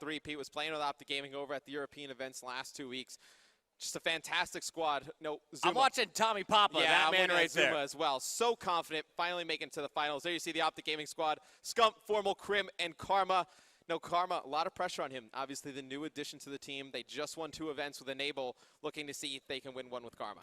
3P was playing with OpTic Gaming over at the European events last 2 weeks. Just a fantastic squad. No, Zuma. I'm watching Tommy Papa, yeah, that man right Zuma there. as well. So confident, finally making it to the finals. There you see the OpTic Gaming squad. Scump, Formal, Crim, and Karma. No, Karma, a lot of pressure on him. Obviously, the new addition to the team. They just won 2 events with Enable, looking to see if they can win one with Karma.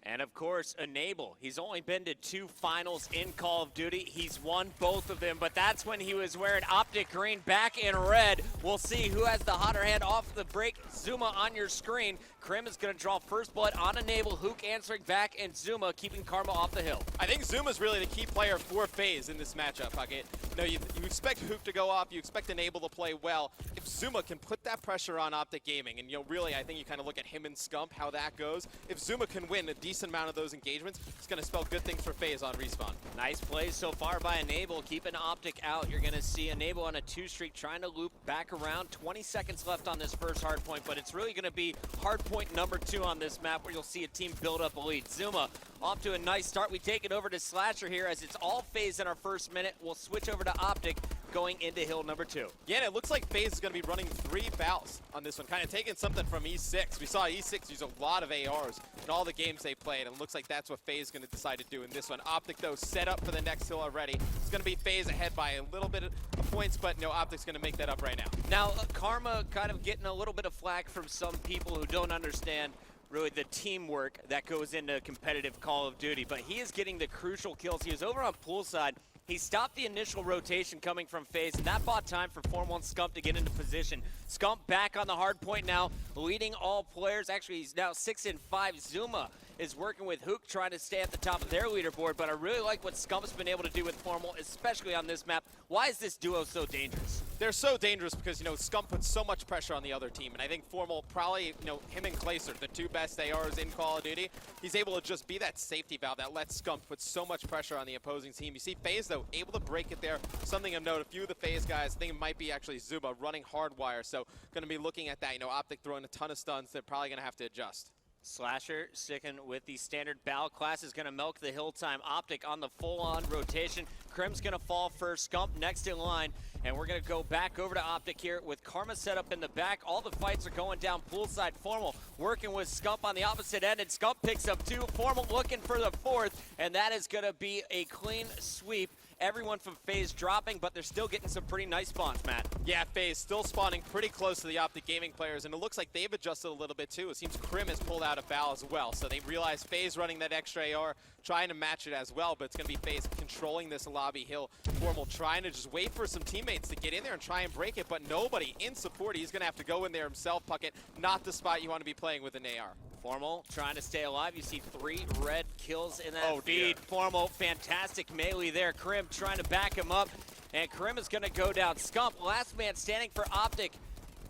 And of course, Enable. He's only been to 2 finals in Call of Duty. He's won both of them, but that's when he was wearing OpTic green, back in red. We'll see who has the hotter hand off the break. Zuma on your screen. Crim is going to draw first blood on Enable. Hook answering back, and Zuma keeping Karma off the hill. I think Zuma's really the key player for FaZe in this matchup, Puckett. You expect Hook to go off, you expect Enable to play well. If Zuma can put that pressure on OpTic Gaming, and really, I think you kind of look at him and Scump, how that goes. If Zuma can win a decent amount of those engagements, it's going to spell good things for FaZe on Respawn. Nice plays so far by Enable, keeping OpTic out. You're going to see Enable on a 2-streak, trying to loop back around. 20 seconds left on this first hard point, but it's really going to be hard point number 2 on this map, where you'll see a team build up elite. Zuma off to a nice start. We take it over to Slasher here, as it's all FaZe in our first minute. We'll switch over to OpTic going into hill number 2. Yeah, and it looks like FaZe is going to be running 3 battles on this one, kind of taking something from E6. We saw E6 use a lot of ARs in all the games they played, and it looks like that's what FaZe is going to decide to do in this one. OpTic, though, set up for the next hill already. It's going to be FaZe ahead by a little bit of points, but no, OpTic's going to make that up right now. Now, Karma kind of getting a little bit of flack from some people who don't understand really the teamwork that goes into competitive Call of Duty, but he is getting the crucial kills. He was over on poolside. He stopped the initial rotation coming from FaZe, and that bought time for Formal and Scump to get into position. Scump back on the hard point now, leading all players. Actually, he's now 6 and 5. Zuma is working with Hook, trying to stay at the top of their leaderboard, but I really like what Scump's been able to do with Formal, especially on this map. Why is this duo so dangerous? They're so dangerous because, Scump puts so much pressure on the other team, and I think Formal probably, him and Clayster, the 2 best ARs in Call of Duty, he's able to just be that safety valve that lets Scump put so much pressure on the opposing team. You see FaZe, though, able to break it there. Something of note, a few of the FaZe guys, I think it might be actually Zuma running hardwire, so going to be looking at that. OpTic throwing a ton of stuns. They're probably going to have to adjust. Slasher sticking with the standard battle class is going to milk the hill time. OpTic on the full-on rotation. Crim's going to fall first. Scump next in line. And we're going to go back over to OpTic here with Karma set up in the back. All the fights are going down poolside. Formal working with Scump on the opposite end, and Scump picks up 2. Formal looking for the 4th, and that is going to be a clean sweep. Everyone from FaZe dropping, but they're still getting some pretty nice spawns, Matt. Yeah, FaZe still spawning pretty close to the OpTic Gaming players, and it looks like they've adjusted a little bit too. It seems Crim has pulled out a foul as well, so they realize FaZe running that extra AR, trying to match it as well, but it's going to be FaZe controlling this lobby hill. Formal trying to just wait for some teammates to get in there and try and break it, but nobody in support. He's going to have to go in there himself, Puckett. Not the spot you want to be playing with an AR. Formal trying to stay alive. You see 3 red kills in that feed. Dear. Formal, fantastic melee there. Crim trying to back him up, and Crim is going to go down. Scump, last man standing for OpTic,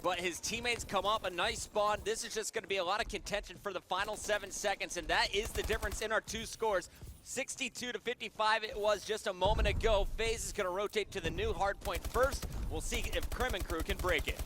but his teammates come up. A nice spawn. This is just going to be a lot of contention for the final 7 seconds, and that is the difference in our 2 scores. 62 to 55 it was just a moment ago. FaZe is going to rotate to the new hard point first. We'll see if Crim and crew can break it.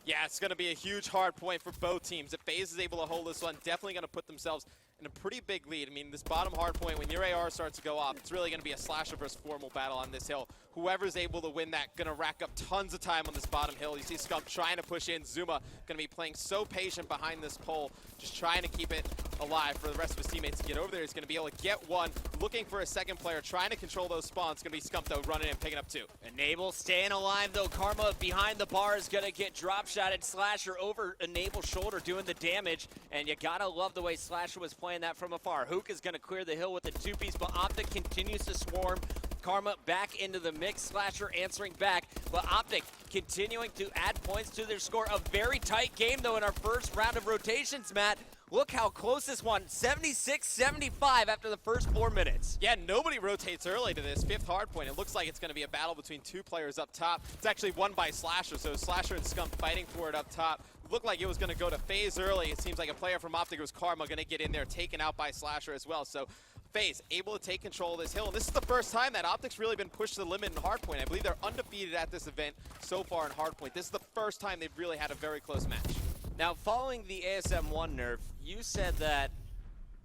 Yeah, it's going to be a huge hard point for both teams. If FaZe is able to hold this one, definitely going to put themselves in a pretty big lead. I mean, this bottom hard point, when your AR starts to go off, it's really going to be a Slasher versus Formal battle on this hill. Whoever's able to win that, going to rack up tons of time on this bottom hill. You see Scump trying to push in. Zuma going to be playing so patient behind this pole, just trying to keep it alive for the rest of his teammates to get over there. He's going to be able to get one, looking for a second player, trying to control those spawns. It's going to be Scump, though, running and picking up 2. Enable staying alive, though. Karma behind the bar is going to get drop-shotted. Slasher over Enable's shoulder doing the damage, and you got to love the way Slasher was playing that from afar. Hook is going to clear the hill with the 2-piece, but OpTic continues to swarm. Karma back into the mix. Slasher answering back, but OpTic continuing to add points to their score. A very tight game, though, in our first round of rotations, Matt. Look how close this one, 76-75 after the first 4 minutes. Yeah, nobody rotates early to this 5th hard point. It looks like it's going to be a battle between 2 players up top. It's actually won by Slasher, so Slasher and Scump fighting for it up top. It looked like it was going to go to FaZe early. It seems like a player from OpTic, was Karma, going to get in there, taken out by Slasher as well. So FaZe able to take control of this hill. And this is the first time that OpTic's really been pushed to the limit in hardpoint. I believe they're undefeated at this event so far in hardpoint. This is the first time they've really had a very close match. Now, following the ASM-1 nerf, you said that,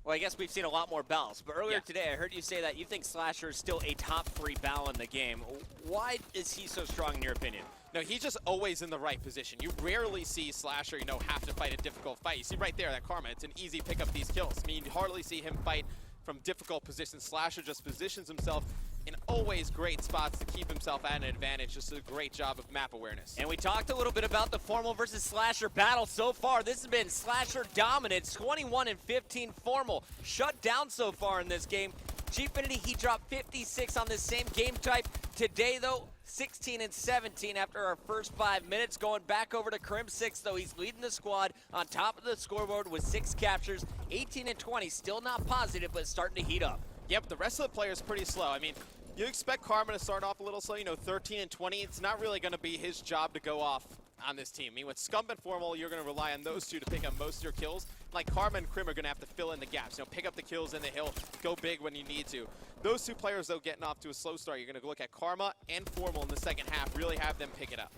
well, I guess we've seen a lot more battles, but earlier today I heard you say that you think Slasher is still a top 3 battle in the game. Why is he so strong in your opinion? No, he's just always in the right position. You rarely see Slasher, have to fight a difficult fight. You see right there, that Karma, it's an easy pick up these kills. I mean, you hardly see him fight from difficult positions. Slasher just positions himself in always great spots to keep himself at an advantage. Just a great job of map awareness. And we talked a little bit about the Formal versus Slasher battle so far. This has been Slasher dominant, 21-15 Formal. Shut down so far in this game. Gfinity, he dropped 56 on this same game type. Today, though, 16-17 after our first 5 minutes. Going back over to Crim6, though, he's leading the squad on top of the scoreboard with 6 captures. 18-20, still not positive, but starting to heat up. Yep, the rest of the players pretty slow. I mean, you expect Karma to start off a little slow, 13-20. It's not really going to be his job to go off on this team. I mean, with Scump and Formal, you're going to rely on those two to pick up most of your kills. Like Karma and Crim are going to have to fill in the gaps, pick up the kills in the hill, go big when you need to. Those two players, though, getting off to a slow start, you're going to look at Karma and Formal in the second half, really have them pick it up.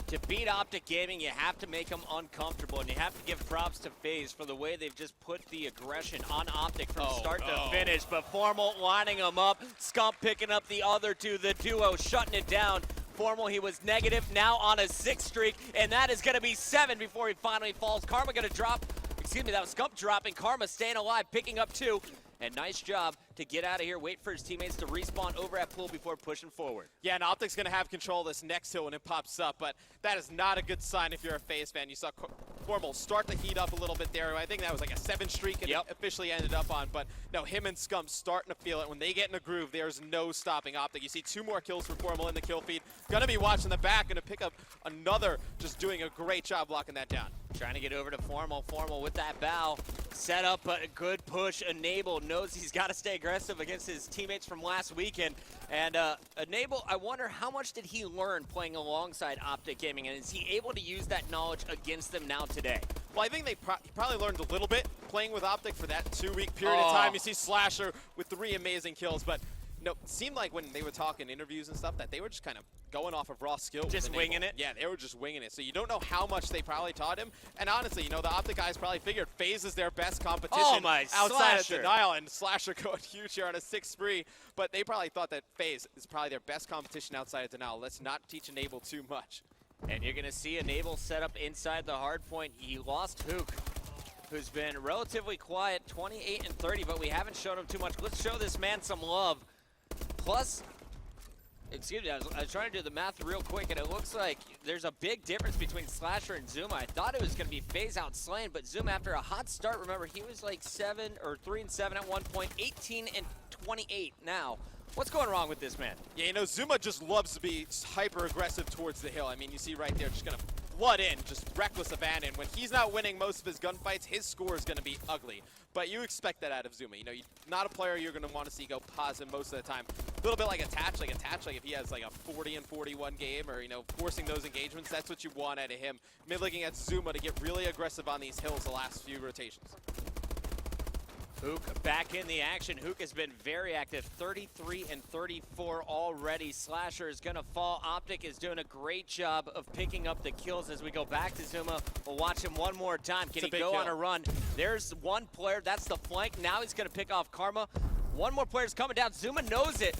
To beat OpTic Gaming, you have to make them uncomfortable, and you have to give props to FaZe for the way they've just put the aggression on OpTic from start to finish. But Formal lining them up, Scump picking up the other two, the duo shutting it down. Formal, he was negative, now on a 6 streak, and that is going to be 7 before he finally falls. Karma going to drop, that was Scump dropping. Karma staying alive, picking up 2. And nice job to get out of here, wait for his teammates to respawn over at pool before pushing forward. Yeah, and OpTic's going to have control of this next hill when it pops up, but that is not a good sign if you're a FaZe fan. You saw Formal start to heat up a little bit there. I think that was like a 7 streak and it officially ended up on, but no, him and Scump starting to feel it. When they get in a groove, there's no stopping OpTic. You see 2 more kills for Formal in the kill feed. Going to be watching the back, going to pick up another, just doing a great job locking that down. Trying to get over to Formal. Formal with that bow. Set up, but a good push. Enable knows he's got to stay aggressive against his teammates from last weekend. And Enable, I wonder how much did he learn playing alongside OpTic Gaming, and is he able to use that knowledge against them now today? Well, I think he probably learned a little bit playing with OpTic for that 2-week period of time. You see Slasher with 3 amazing kills, but it seemed like when they were talking interviews and stuff that they were just kind of going off of raw skill. Just winging it? Yeah, they were just winging it. So you don't know how much they probably taught him. And honestly, the OpTic guys probably figured FaZe is their best competition outside of Denial. And Slasher going huge here on a 6 spree. But they probably thought that FaZe is probably their best competition outside of Denial. Let's not teach Enable too much. And you're going to see Enable set up inside the hard point. He lost Hook, who's been relatively quiet, 28-30, but we haven't shown him too much. Let's show this man some love. Plus, excuse me, I was trying to do the math real quick, and it looks like there's a big difference between Slasher and Zuma. I thought it was going to be FaZe outslaying, but Zuma, after a hot start, remember, he was like 3-7 at one point, 18-28 now. What's going wrong with this man? Yeah, Zuma just loves to be hyper-aggressive towards the hill. I mean, you see right there, just going to flood in, just reckless abandon. When he's not winning most of his gunfights, his score is going to be ugly. But you expect that out of Zuma. Not a player you're going to want to see go positive most of the time. A little bit like Attach, like if he has like a 40-41 game or, forcing those engagements, that's what you want out of him. Mid-looking at Zuma to get really aggressive on these hills the last few rotations. Hook back in the action. Hook has been very active, 33-34 already. Slasher is going to fall. OpTic is doing a great job of picking up the kills as we go back to Zuma. We'll watch him one more time. Can he go on a run? There's one player. That's the flank. Now he's going to pick off Karma. One more player's coming down. Zuma knows it.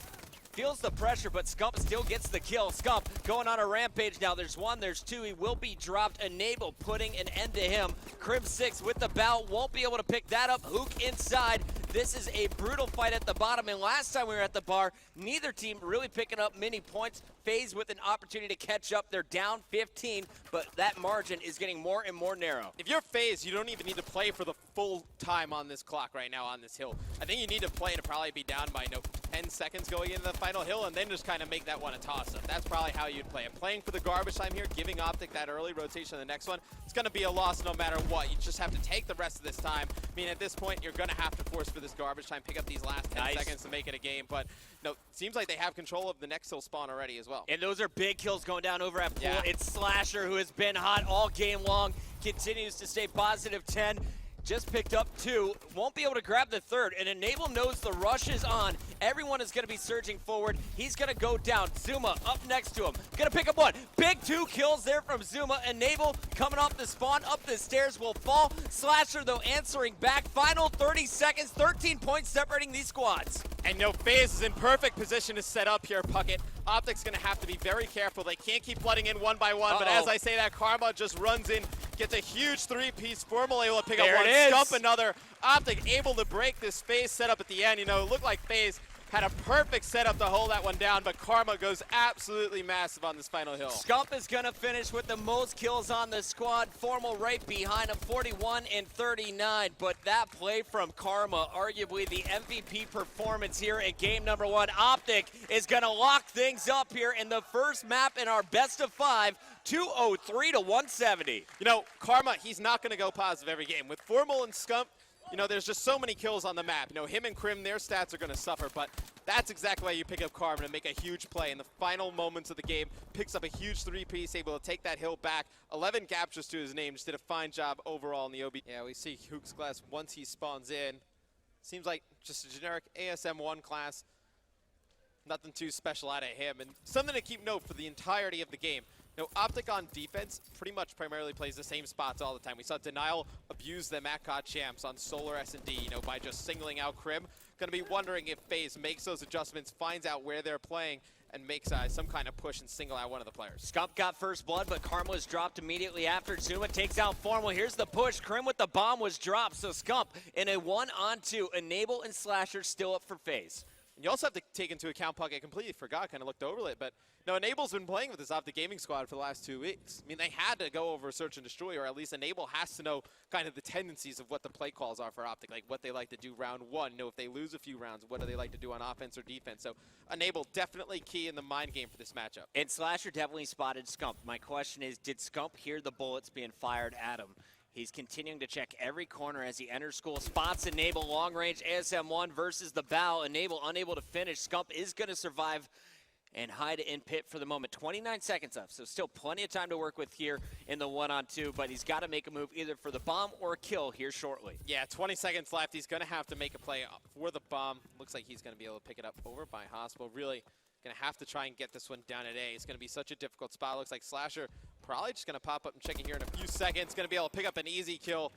Feels the pressure, but Scump still gets the kill. Scump going on a rampage now. There's 1, there's 2. He will be dropped. Enable putting an end to him. Crim6 with the bow. Won't be able to pick that up. Hook inside. This is a brutal fight at the bottom, and last time we were at the bar, neither team really picking up many points. FaZe with an opportunity to catch up. They're down 15, but that margin is getting more and more narrow. If you're FaZe, you don't even need to play for the full time on this clock right now on this hill. I think you need to play to probably be down by 10 seconds going into the final hill, and then just kind of make that one a toss-up. That's probably how you'd play it. Playing for the garbage time here, giving OpTic that early rotation on the next one, it's going to be a loss no matter what. You just have to take the rest of this time. I mean, at this point, you're going to have to force for this garbage time, pick up these last 10 seconds to make it a game. But seems like they have control of the next hill spawn already as well. And those are big kills going down over at pool. Yeah. It's Slasher, who has been hot all game long, continues to stay positive 10. just picked up 2, won't be able to grab the 3rd, and Enable knows the rush is on. Everyone is going to be surging forward. He's going to go down. Zuma up next to him. Going to pick up 1. Big 2 kills there from Zuma. Enable coming off the spawn, up the stairs, will fall. Slasher, though, answering back. Final 30 seconds, 13 points separating these squads. And FaZe is in perfect position to set up here, Puckett. OpTic's going to have to be very careful. They can't keep flooding in one by one, but as I say that, Karma just runs in, gets a huge 3-piece. Formal able to pick up 1, Scump another. OpTic able to break this FaZe setup at the end. You know, it looked like FaZe had a perfect setup to hold that one down, but Karma goes absolutely massive on this final hill. Scump is going to finish with the most kills on the squad. Formal right behind him, 41 and 39. But that play from Karma, arguably the MVP performance here in game number 1. OpTic is going to lock things up here in the first map in our best of 5, 203 to 170. You know, Karma, he's not going to go positive every game. With Formal and Scump, you know, there's just so many kills on the map. You know, him and Krim, their stats are going to suffer, but that's exactly why you pick up Karma to make a huge play in the final moments of the game. Picks up a huge 3-piece, able to take that hill back. 11 captures to his name, just did a fine job overall in the OB. Yeah, we see Hook's class once he spawns in. Seems like just a generic ASM1 class. Nothing too special out of him. And something to keep note for the entirety of the game. You know, OpTic on defense pretty much primarily plays the same spots all the time. We saw Denial abuse them at COD Champs on Solar S&D, you know, by just singling out Krim. Gonna be wondering if FaZe makes those adjustments, finds out where they're playing, and makes some kind of push and single out one of the players. Scump got first blood, but Karma was dropped immediately after. Zuma takes out Formal. Here's the push. Krim with the bomb was dropped, so Scump in a 1-on-2. Enable and Slasher still up for FaZe. And you also have to take into account, Puck, I completely forgot, kind of looked over it, but no, Enable's been playing with this OpTic gaming squad for the last 2 weeks. I mean, they had to go over Search and Destroy, or at least Enable has to know kind of the tendencies of what the play calls are for OpTic, like what they like to do round 1. You know, if they lose a few rounds, what do they like to do on offense or defense? So Enable definitely key in the mind game for this matchup. And Slasher definitely spotted Scump. My question is, did Scump hear the bullets being fired at him? He's continuing to check every corner as he enters school. Spots Enable, long range ASM1 versus the bow. Enable unable to finish. Scump is going to survive and hide in pit for the moment. 29 seconds left, so still plenty of time to work with here in the 1-on-2, but he's got to make a move either for the bomb or kill here shortly. Yeah, 20 seconds left. He's going to have to make a play for the bomb. Looks like he's going to be able to pick it up over by Hospital. Really going to have to try and get this one down at A. It's going to be such a difficult spot. Looks like Slasher probably just going to pop up and check it here in a few seconds. Going to be able to pick up an easy kill.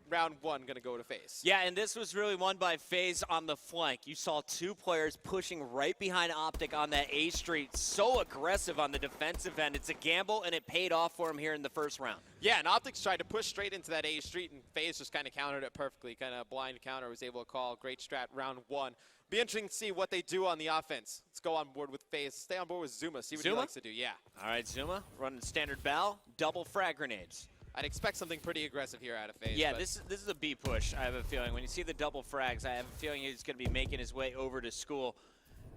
Round 1 going to go to FaZe. Yeah, and this was really won by FaZe on the flank. You saw 2 players pushing right behind OpTic on that A street. So aggressive on the defensive end. It's a gamble, and it paid off for him here in the first round. Yeah, and OpTic's tried to push straight into that A street, and FaZe just kind of countered it perfectly. Kind of blind counter, was able to call. Great strat round 1. Be interesting to see what they do on the offense. Let's go on board with FaZe. Stay on board with Zuma. See what he likes to do. Yeah. All right, Zuma running standard bow, double frag grenades. I'd expect something pretty aggressive here out of FaZe. Yeah, this is a B push, I have a feeling. When you see the double frags, I have a feeling he's going to be making his way over to school.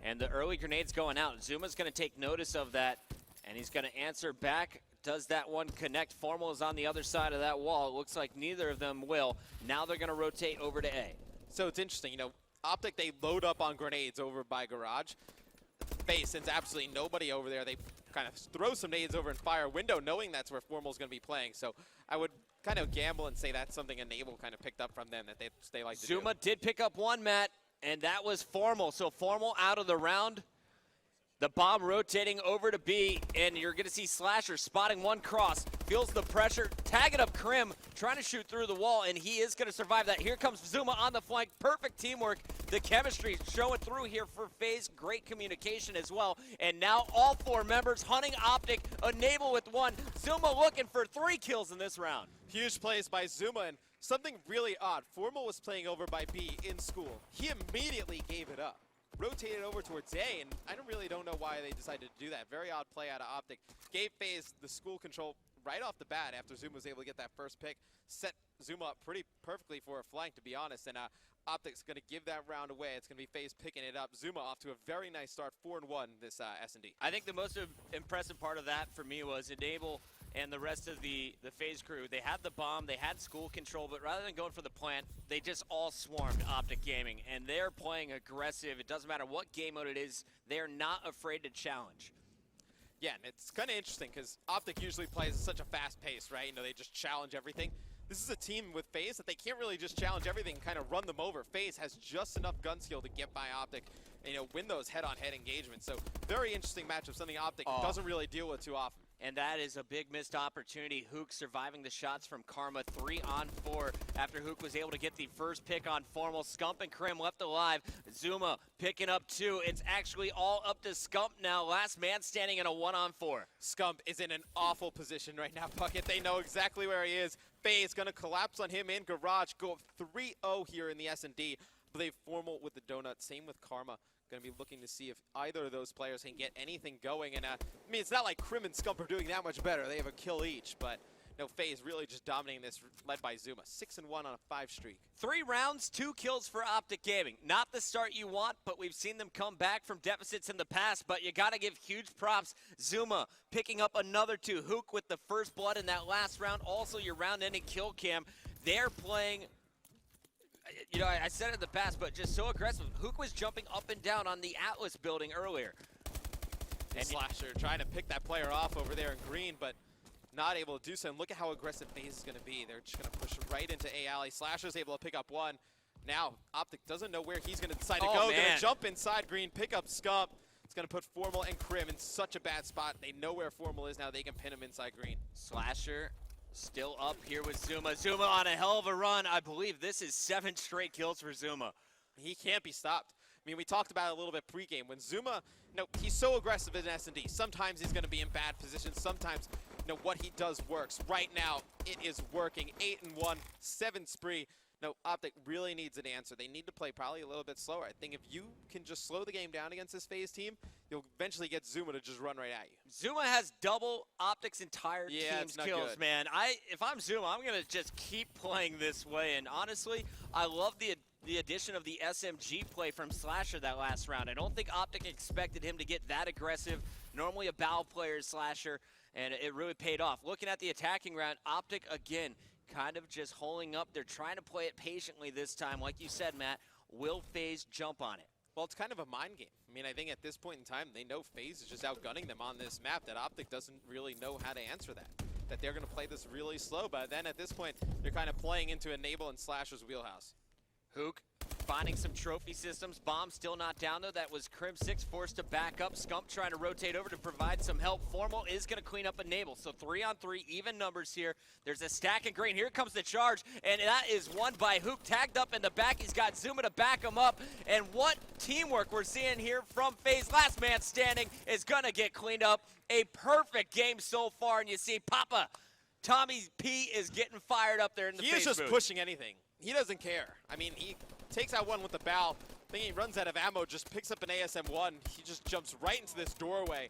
And the early grenade's going out. Zuma's going to take notice of that, and he's going to answer back. Does that one connect? Formal is on the other side of that wall. It looks like neither of them will. Now they're going to rotate over to A. So it's interesting, you know, OpTic, they load up on grenades over by Garage. FaZe, since absolutely nobody over there, they kind of throw some nades over and fire a window, knowing that's where Formal's going to be playing. So I would kind of gamble and say that's something Enable kind of picked up from them that they like to do. Zuma did pick up one, Matt, and that was Formal. So Formal out of the round. The bomb rotating over to B, and you're going to see Slasher spotting one cross. Feels the pressure, tagging up Krim, trying to shoot through the wall, and he is going to survive that. Here comes Zuma on the flank. Perfect teamwork. The chemistry showing through here for FaZe. Great communication as well. And now all 4 members hunting OpTic. Enable with 1. Zuma looking for 3 kills in this round. Huge plays by Zuma, and something really odd. Formal was playing over by B in school. He immediately gave it up. Rotated over towards A, and I really don't know why they decided to do that. Very odd play out of OpTic. Gave FaZe the school control right off the bat after Zuma was able to get that first pick. Set Zuma up pretty perfectly for a flank, to be honest, and OpTic's going to give that round away. It's going to be FaZe picking it up. Zuma off to a very nice start, 4-1 this S&D. I think the most impressive part of that for me was Enable and the rest of the FaZe crew. They had the bomb, they had school control, but rather than going for the plant, they just all swarmed OpTic Gaming, and they're playing aggressive. It doesn't matter what game mode it is, they're not afraid to challenge. Yeah, and it's kind of interesting because OpTic usually plays at such a fast pace, right? You know, they just challenge everything. this is a team with FaZe that they can't really just challenge everything, kind of run them over. FaZe has just enough gun skill to get by OpTic and, win those head-on-head engagements. So very interesting matchup, something OpTic doesn't really deal with too often. And that is a big missed opportunity. Hook surviving the shots from Karma, 3 on 4 after Hook was able to get the first pick on Formal. Scump and Krim left alive. Zuma picking up 2. It's actually all up to Scump now. Last man standing in a 1-on-4. Scump is in an awful position right now, Puckett. They know exactly where he is. FaZe going to collapse on him in Garage. Go up 3-0 here in the S&D. I believe Formal with the donut. Same with Karma. Going to be looking to see if either of those players can get anything going. And I mean, it's not like Krim and Scump are doing that much better. They have a kill each, but FaZe really just dominating this, led by Zuma. 6-1 on a 5 streak. 3 rounds, 2 kills for OpTic Gaming. Not the start you want, but we've seen them come back from deficits in the past. But you got to give huge props. Zuma picking up another 2. Hook with the first blood in that last round. Also your round-ending kill cam. They're playing. I said it in the past, but just so aggressive. Hook was jumping up and down on the Atlas building earlier. And Slasher trying to pick that player off over there in green, but not able to do so. And look at how aggressive FaZe is going to be. They're just going to push right into A alley. Slasher's able to pick up 1. Now, OpTic doesn't know where he's going to decide to go. Going to jump inside green, pick up Scump. It's going to put Formal and Krim in such a bad spot. They know where Formal is now. They can pin him inside green. Slasher still up here with Zuma. Zuma on a hell of a run. I believe this is 7 straight kills for Zuma. He can't be stopped. I mean, we talked about it a little bit pregame. When Zuma, he's so aggressive in S&D. Sometimes he's going to be in bad positions. Sometimes, what he does works. Right now, it is working. 8-1, 7 spree. OpTic really needs an answer. They need to play probably a little bit slower. I think if you can just slow the game down against this FaZe team, you'll eventually get Zuma to just run right at you. Zuma has double OpTic's entire team's kills, good. man. If I'm Zuma, I'm going to just keep playing this way. And honestly, I love the addition of the SMG play from Slasher that last round. I don't think OpTic expected him to get that aggressive. Normally a bow player Slasher, and it really paid off. Looking at the attacking round, OpTic, again, kind of just holding up. They're trying to play it patiently this time. Like you said, Matt, will FaZe jump on it? Well, it's kind of a mind game. I mean, I think at this point in time, they know FaZe is just outgunning them on this map, that OpTic doesn't really know how to answer that they're going to play this really slow. But then at this point, they're kind of playing into Enable and Slasher's wheelhouse. Hook finding some trophy systems. Bomb still not down, though. That was Crim 6 forced to back up. Scump trying to rotate over to provide some help. Formal is going to clean up Enable. So 3-on-3, even numbers here. There's a stack in green. Here comes the charge, and that is won by Hook. Tagged up in the back. He's got Zuma to back him up. And what teamwork we're seeing here from FaZe. Last man standing is going to get cleaned up. A perfect game so far, and you see Papa. Tommy P is getting fired up there in the FaZe He is just booth. pushing anything. He doesn't care. I mean, he takes out 1 with the bow. Then he runs out of ammo, just picks up an ASM-1. He just jumps right into this doorway.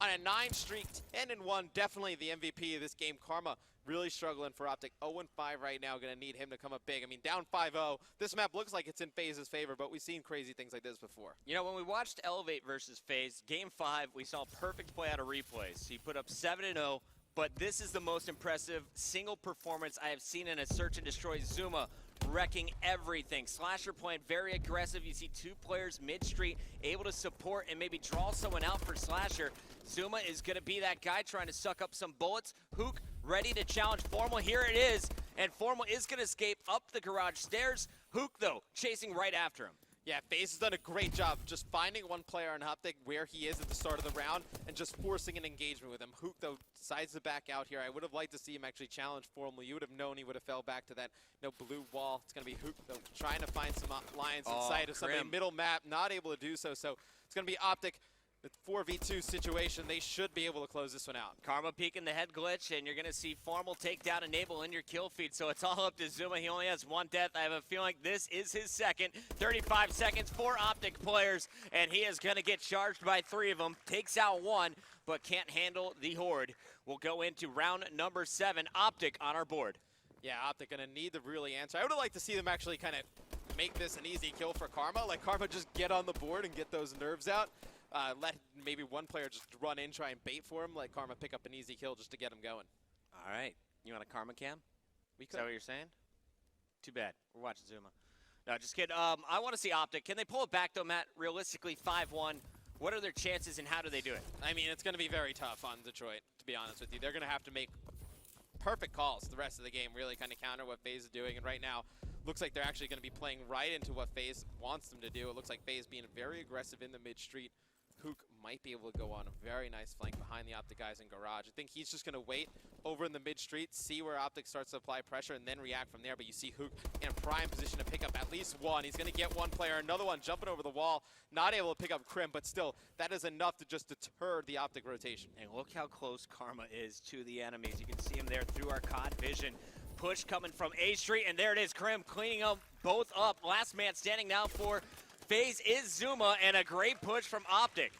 On a 9 streak, 10-1, definitely the MVP of this game. Karma really struggling for OpTic. 0-5 right now, going to need him to come up big. I mean, down 5-0. This map looks like it's in FaZe's favor, but we've seen crazy things like this before. When we watched Elevate versus FaZe, Game 5, we saw perfect play out of replays. He put up 7-0. But this is the most impressive single performance I have seen in a search and destroy. Zuma wrecking everything. Slasher playing very aggressive. You see 2 players mid-street able to support and maybe draw someone out for Slasher. Zuma is going to be that guy trying to suck up some bullets. Hook ready to challenge Formal. Here it is. And Formal is going to escape up the garage stairs. Hook, though, chasing right after him. Yeah, FaZe has done a great job just finding one player on OpTic where he is at the start of the round and just forcing an engagement with him. Hook, though, decides to back out here. I would have liked to see him actually challenge Formal. You would have known he would have fell back to that blue wall. It's going to be Hook, though, trying to find some lines inside of somebody middle map, not able to do so. So it's going to be OpTic. The 4v2 situation, they should be able to close this one out. Karma peeking the head glitch, and you're going to see Formal take down Enable in your kill feed. So it's all up to Zuma. He only has 1 death. I have a feeling this is his second. 35 seconds, 4 OpTic players, and he is going to get charged by 3 of them. Takes out 1, but can't handle the horde. We'll go into round number 7. OpTic on our board. Yeah, OpTic going to need to really answer. I would have liked to see them actually kind of make this an easy kill for Karma. Like, Karma just get on the board and get those nerves out. Let maybe one player just run in, try and bait for him, let Karma pick up an easy kill just to get him going. All right. You want a Karma cam? Is that what you're saying? Too bad. We're watching Zuma. No, just kidding. I want to see OpTic. Can they pull it back, though, Matt? Realistically, 5-1. What are their chances, and how do they do it? I mean, it's going to be very tough on Detroit, to be honest with you. They're going to have to make perfect calls the rest of the game, really kind of counter what FaZe is doing. And right now, looks like they're actually going to be playing right into what FaZe wants them to do. It looks like FaZe being very aggressive in the mid-street. Hook might be able to go on a very nice flank behind the OpTic guys in Garage. I think he's just going to wait over in the mid-street, see where OpTic starts to apply pressure, and then react from there. But you see Hook in a prime position to pick up at least one. He's going to get one player, another one jumping over the wall, not able to pick up Crim, but still, that is enough to just deter the OpTic rotation. And look how close Karma is to the enemies. You can see him there through our COD vision. Push coming from A Street, and there it is, Crim cleaning them both up. Last man standing now for FaZe is Zuma, and a great push from OpTic.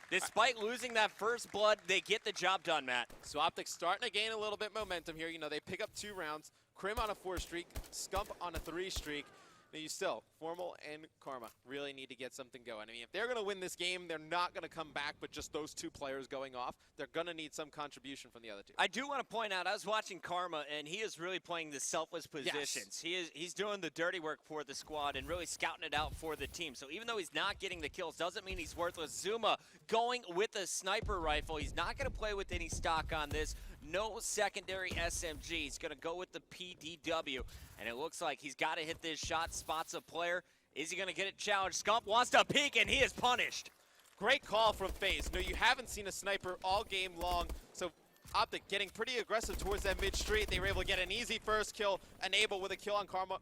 Despite losing that first blood, they get the job done, Matt. So OpTic starting to gain a little bit momentum here. You know, they pick up 2 rounds. Crim on a 4 streak, Scump on a 3 streak. Now you still, Formal and Karma really need to get something going. I mean, if they're going to win this game, they're not going to come back with just those 2 players going off. They're going to need some contribution from the other 2. I do want to point out, I was watching Karma, and he is really playing the selfless positions. Yes. He's doing the dirty work for the squad and really scouting it out for the team. So even though he's not getting the kills, doesn't mean he's worthless. Zuma going with a sniper rifle. He's not going to play with any stock on this. No secondary SMG. He's going to go with the PDW. And it looks like he's got to hit this shot, spots a player. Is he going to get it challenged? Scump wants to peek, and he is punished. Great call from FaZe. No, you haven't seen a sniper all game long, so OpTic getting pretty aggressive towards that mid-street. They were able to get an easy first kill, Enable with a kill on Karma.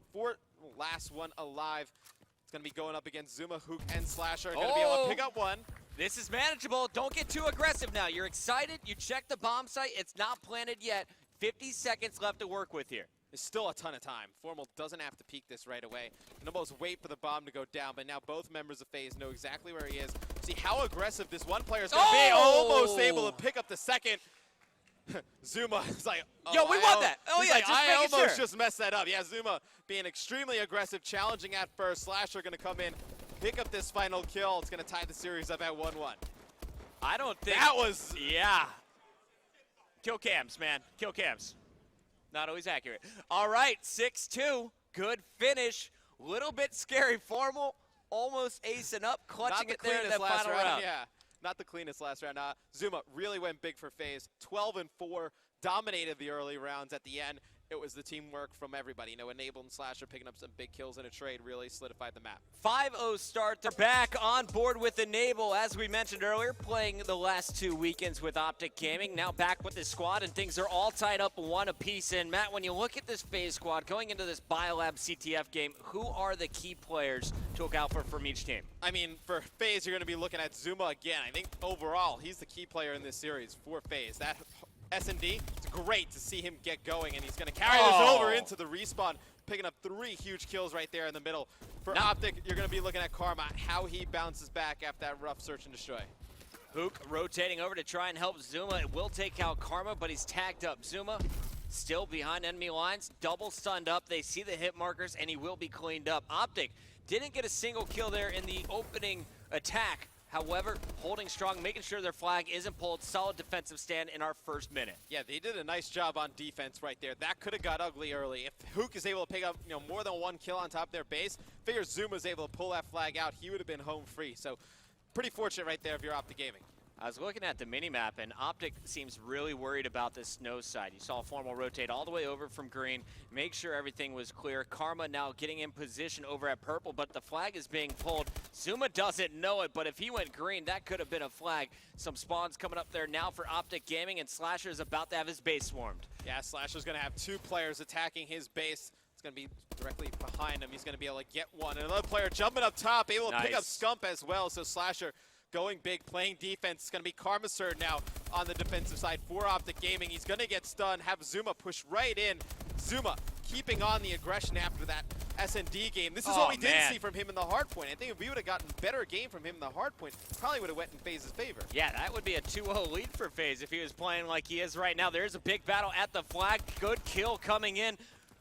Last one alive. It's going to be going up against Zuma, Hook, and Slasher. Going to be able to pick up one. This is manageable. Don't get too aggressive now. You're excited. You check the bomb site. It's not planted yet. 50 seconds left to work with here. There's still a ton of time. Formal doesn't have to peek this right away. And almost wait for the bomb to go down, but now both members of FaZe know exactly where he is. See how aggressive this one player is going to be. Almost able to pick up the second. Zuma is like, yo, we won that. Oh yeah, like, I almost just messed that up. Yeah, Zuma being extremely aggressive, challenging at first. Slasher going to come in, pick up this final kill. It's going to tie the series up at 1-1. I don't think that was. Yeah. Kill cams, man. Kill cams. Not always accurate. All right, 6-2. Good finish. Little bit scary. Formal almost acing up, clutching it there in the final round. Yeah, not the cleanest last round. Zuma really went big for FaZe. 12-4, dominated the early rounds. At the end, it was the teamwork from everybody. You know, Enable and Slasher picking up some big kills in a trade really solidified the map. 5-0 start. They're back on board with Enable, as we mentioned earlier, playing the last 2 weekends with OpTic Gaming. Now back with this squad, and things are all tied up 1 apiece. And Matt, when you look at this FaZe squad going into this Biolab CTF game, who are the key players to look out for from each team? I mean, for FaZe, you're going to be looking at Zuma again. I think overall, he's the key player in this series for FaZe. That S&D, it's great to see him get going, and he's going to carry this over into the respawn, picking up 3 huge kills right there in the middle. For OpTic, you're going to be looking at Karma, how he bounces back after that rough search and destroy. Hook rotating over to try and help Zuma. It will take out Karma, but he's tagged up. Zuma still behind enemy lines, double stunned up. They see the hit markers, and he will be cleaned up. OpTic didn't get a single kill there in the opening attack. However, holding strong, making sure their flag isn't pulled. Solid defensive stand in our first minute. Yeah, they did a nice job on defense right there. That could have got ugly early. If Hook is able to pick up, more than 1 kill on top of their base, figure Zuma's able to pull that flag out. He would have been home free. So pretty fortunate right there if you're OpTic Gaming. I was looking at the minimap, and OpTic seems really worried about this snow side. You saw Formal rotate all the way over from green, make sure everything was clear. Karma now getting in position over at purple, but the flag is being pulled. Zuma doesn't know it, but if he went green, that could have been a flag. Some spawns coming up there now for OpTic Gaming, and Slasher is about to have his base swarmed. Yeah, Slasher's going to have 2 players attacking his base. It's going to be directly behind him. He's going to be able to get one. And another player jumping up top, able to pick up Scump as well. So Slasher going big, playing defense. It's going to be Karmasur now on the defensive side for OpTic Gaming. He's going to get stunned, have Zuma push right in. Zuma keeping on the aggression after that S&D game. This is what we didn't see from him in the hardpoint. I think if we would have gotten a better game from him in the hardpoint, probably would have went in FaZe's favor. Yeah, that would be a 2-0 lead for FaZe if he was playing like he is right now. There's a big battle at the flag. Good kill coming in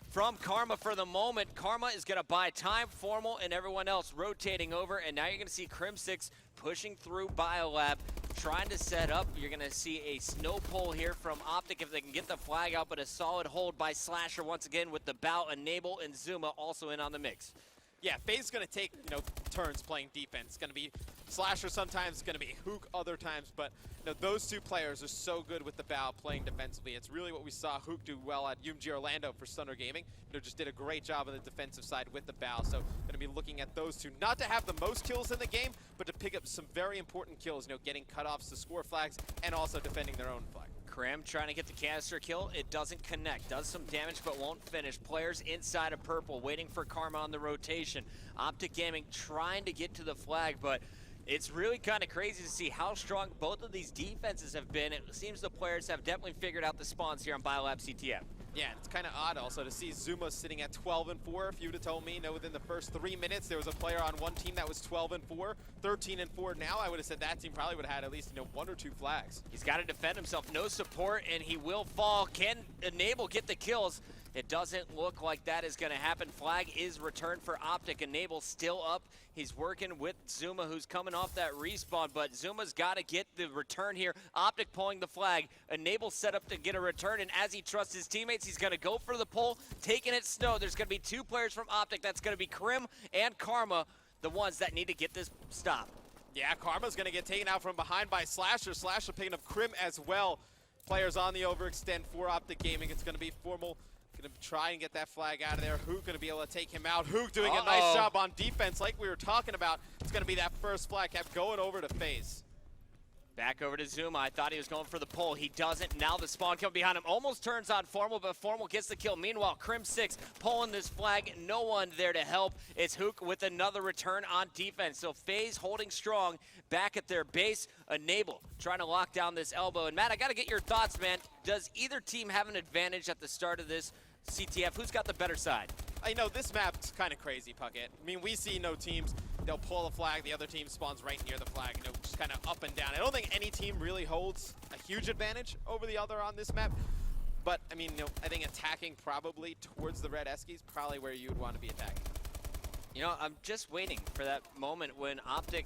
from Karma for the moment. Karma is going to buy time. Formal and everyone else rotating over, and now you're going to see Crim6 pushing through Biolab, trying to set up. You're going to see a snow pull here from OpTic if they can get the flag out, but a solid hold by Slasher once again with the bow. Enable and Zuma also in on the mix. yeah, FaZe is going to take, turns playing defense. It's going to be Slasher sometimes, it's going to be Hook other times, but those two players are so good with the bow playing defensively. It's really what we saw Hook do well at UMG Orlando for Stunner Gaming. Just did a great job on the defensive side with the bow. So going to be looking at those two, not to have the most kills in the game, but to pick up some very important kills, getting cutoffs to score flags and also defending their own flag. Krim trying to get the canister kill. It doesn't connect. Does some damage but won't finish. Players inside of purple waiting for Karma on the rotation. OpTic Gaming trying to get to the flag, but it's really kind of crazy to see how strong both of these defenses have been. It seems the players have definitely figured out the spawns here on Biolab CTF. Yeah, it's kind of odd also to see Zuma sitting at 12-4. If you would have told me, within the first 3 minutes there was a player on one team that was 12-4, 13-4 now, I would have said that team probably would have had at least, 1 or 2 flags. He's got to defend himself. No support, and he will fall. Can Enable get the kills? It doesn't look like that is going to happen. Flag is returned for OpTic. Enable still up. He's working with Zuma, who's coming off that respawn, but Zuma's got to get the return here. OpTic pulling the flag. Enable set up to get a return, and as he trusts his teammates, he's going to go for the pull, taking it slow. There's going to be 2 players from OpTic. That's going to be Krim and Karma, the ones that need to get this stop. Yeah, Karma's going to get taken out from behind by Slasher. Slasher picking up Krim as well. Players on the overextend for OpTic Gaming. It's going to be Formal. Going to try and get that flag out of there. Hook going to be able to take him out. Hook doing a nice job on defense like we were talking about. It's going to be that first flag kept going over to FaZe. Back over to Zuma. I thought he was going for the pull. He doesn't. Now the spawn coming behind him. Almost turns on Formal, but Formal gets the kill. Meanwhile, Crim6 pulling this flag. No one there to help. It's Hook with another return on defense. So FaZe holding strong back at their base. Enable trying to lock down this elbow. And Matt, I got to get your thoughts, man. Does either team have an advantage at the start of this CTF? Who's got the better side? I know this map's kind of crazy, Puckett. I mean, we see teams, they'll pull a flag, the other team spawns right near the flag, just kind of up and down. I don't think any team really holds a huge advantage over the other on this map. But, I mean, I think attacking probably towards the red Eskies probably where you would want to be attacking. I'm just waiting for that moment when OpTic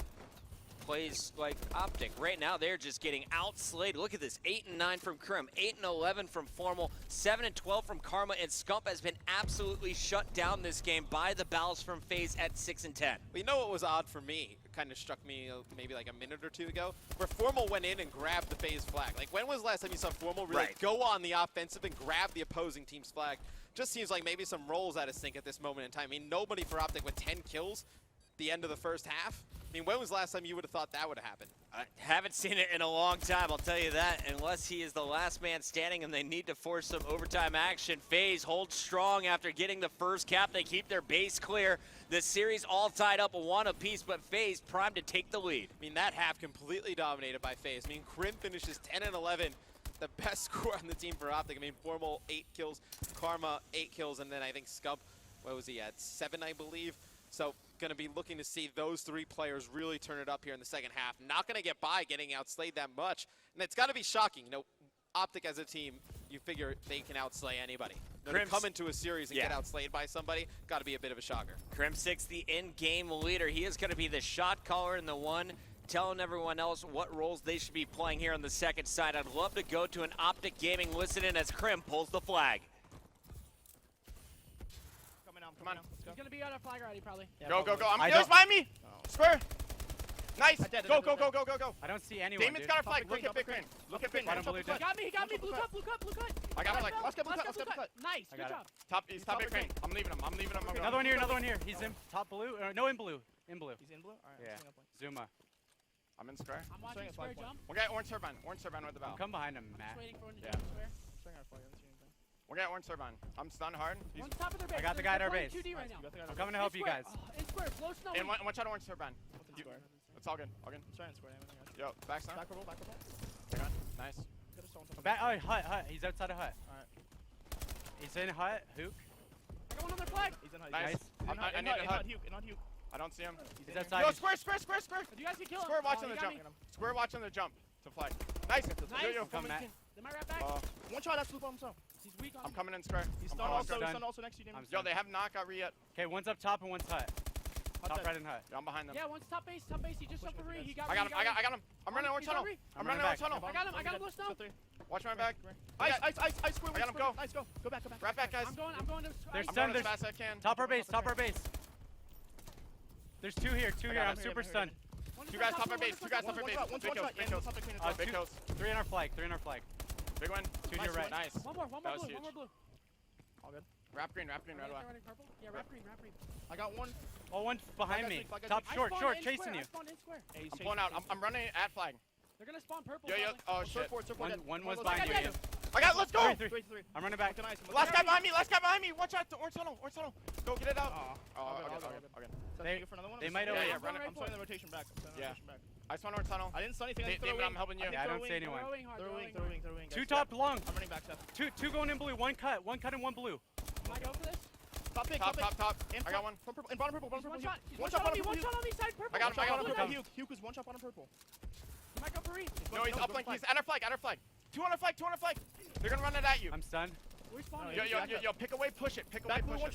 plays like OpTic. Right now, they're just getting outslayed. Look at this, 8-9 from Krim, 8-11 from Formal, 7-12 from Karma, and Scump has been absolutely shut down this game by the Bals from FaZe at 6-10. Well, you know what was odd for me? It kind of struck me maybe like a minute or 2 ago, where Formal went in and grabbed the FaZe flag. Like, when was the last time you saw Formal really go on the offensive and grab the opposing team's flag? Just seems like maybe some rolls out of sync at this moment in time. I mean, nobody for OpTic with 10 kills the end of the first half. I mean, when was the last time you would have thought that would have happened? I haven't seen it in a long time, I'll tell you that, unless he is the last man standing and they need to force some overtime action. FaZe holds strong after getting the first cap. They keep their base clear. The series all tied up 1 apiece, but FaZe primed to take the lead. I mean, that half completely dominated by FaZe. I mean, Krim finishes 10-11, the best score on the team for OpTic. I mean, Formal 8 kills, Karma 8 kills, and then I think Scub, what was he at, 7, I believe? So going to be looking to see those 3 players really turn it up here in the second half. Not going to get by getting outslayed that much. And it's got to be shocking. OpTic as a team, you figure they can outslay anybody. To come into a series and get outslayed by somebody, got to be a bit of a shocker. Crim6, the in-game leader. He is going to be the shot caller and the one telling everyone else what roles they should be playing here on the second side. I'd love to go to an OpTic Gaming listen in as Krim pulls the flag. Come on. He's gonna be on a flag already, probably. Yeah, go. He's behind me. Square. Nice. Go. I don't see anyone. Damon's got our flag. Look at big crane. Look at big crane. He got me. Blue cut. I got flag. Let's get blue cut. Nice. Good job. He's top big crane. I'm leaving him. Another one here. He's in top blue. No, in blue. He's in blue? Alright. Yeah. Zuma. I'm in square. I'm watching square jump. We'll get orange turbine with the bow. Come behind him, Matt. Just waiting for him to jump square. We'll get orange turbine. I'm stunned hard. One's top of their base. I got the guy at our base. 2D right now. I'm coming to help you guys. In square, flow snow. And one shot orange turbine. It's all good. Trying square. Yo, back snow. Back purple. Nice. Hut. He's outside of hut. Alright. He's in hut. Hook. I got one on their flag. He's in hut. Nice. I need a hut. I don't see him. He's outside. Yo, square. Do you guys can kill him? Square watching the jump. Square watching the jump to flag. Nice. Nice. Come, Matt. Am I right back? One shot, that's loop on himself. He's weak on I'm coming in square. He's stunned also next to you, Yo, they have not got re yet. Okay, one's up top and one's hut. Top right and hut. Yeah, I'm behind them. Yeah, one's top base. He just jumped for re. He got I got him. I'm running orange tunnel. I'm running orange tunnel. I got him. Blue snow. Watch my back. Ice, square. I got him, go. Nice, go back. Right back, guys. I'm going to. There's I'm some. going as fast as I can. Top our base. There's two here. I'm super stunned. Two guys top our base. Two guys top our base. One Big kills. Big kills. Big kills. Three on our flag. Big one. Two to your right. Nice. One more That was blue, huge. one more blue. All good. Wrap green right away. Running purple? Yeah, wrap green. I got one. Oh, one behind me. Flag guys Top weak. short, I spawned in chasing square, you. I spawned in square. I'm pulling out. I'm running at flag. They're gonna spawn purple. Yo. probably. Oh shit. One was Let's behind go. you. I got. Let's go. Three. I'm running back. Last guy behind me. Watch out. Orange tunnel. Go get it out. All Okay. They might Yeah, over. run it. I'm starting the rotation back. I spawned orange tunnel. I didn't stun anything. David, I'm helping you. Yeah, I don't see anyone. They're rowing hard. Two top long. I'm running back step. Two going in blue. One cut and one blue. Can I go for this? Top. I got one. In bottom purple. One shot. One shot on me. One shot on me side purple. I got him. One shot on me. Hugh is one shot on purple. You might go for Reed. No, he's up flank. He's at our flag. Two on our flag. They're gonna run it at you. I'm stunned. We're spawning. Yo, pick away, push it. Back blue one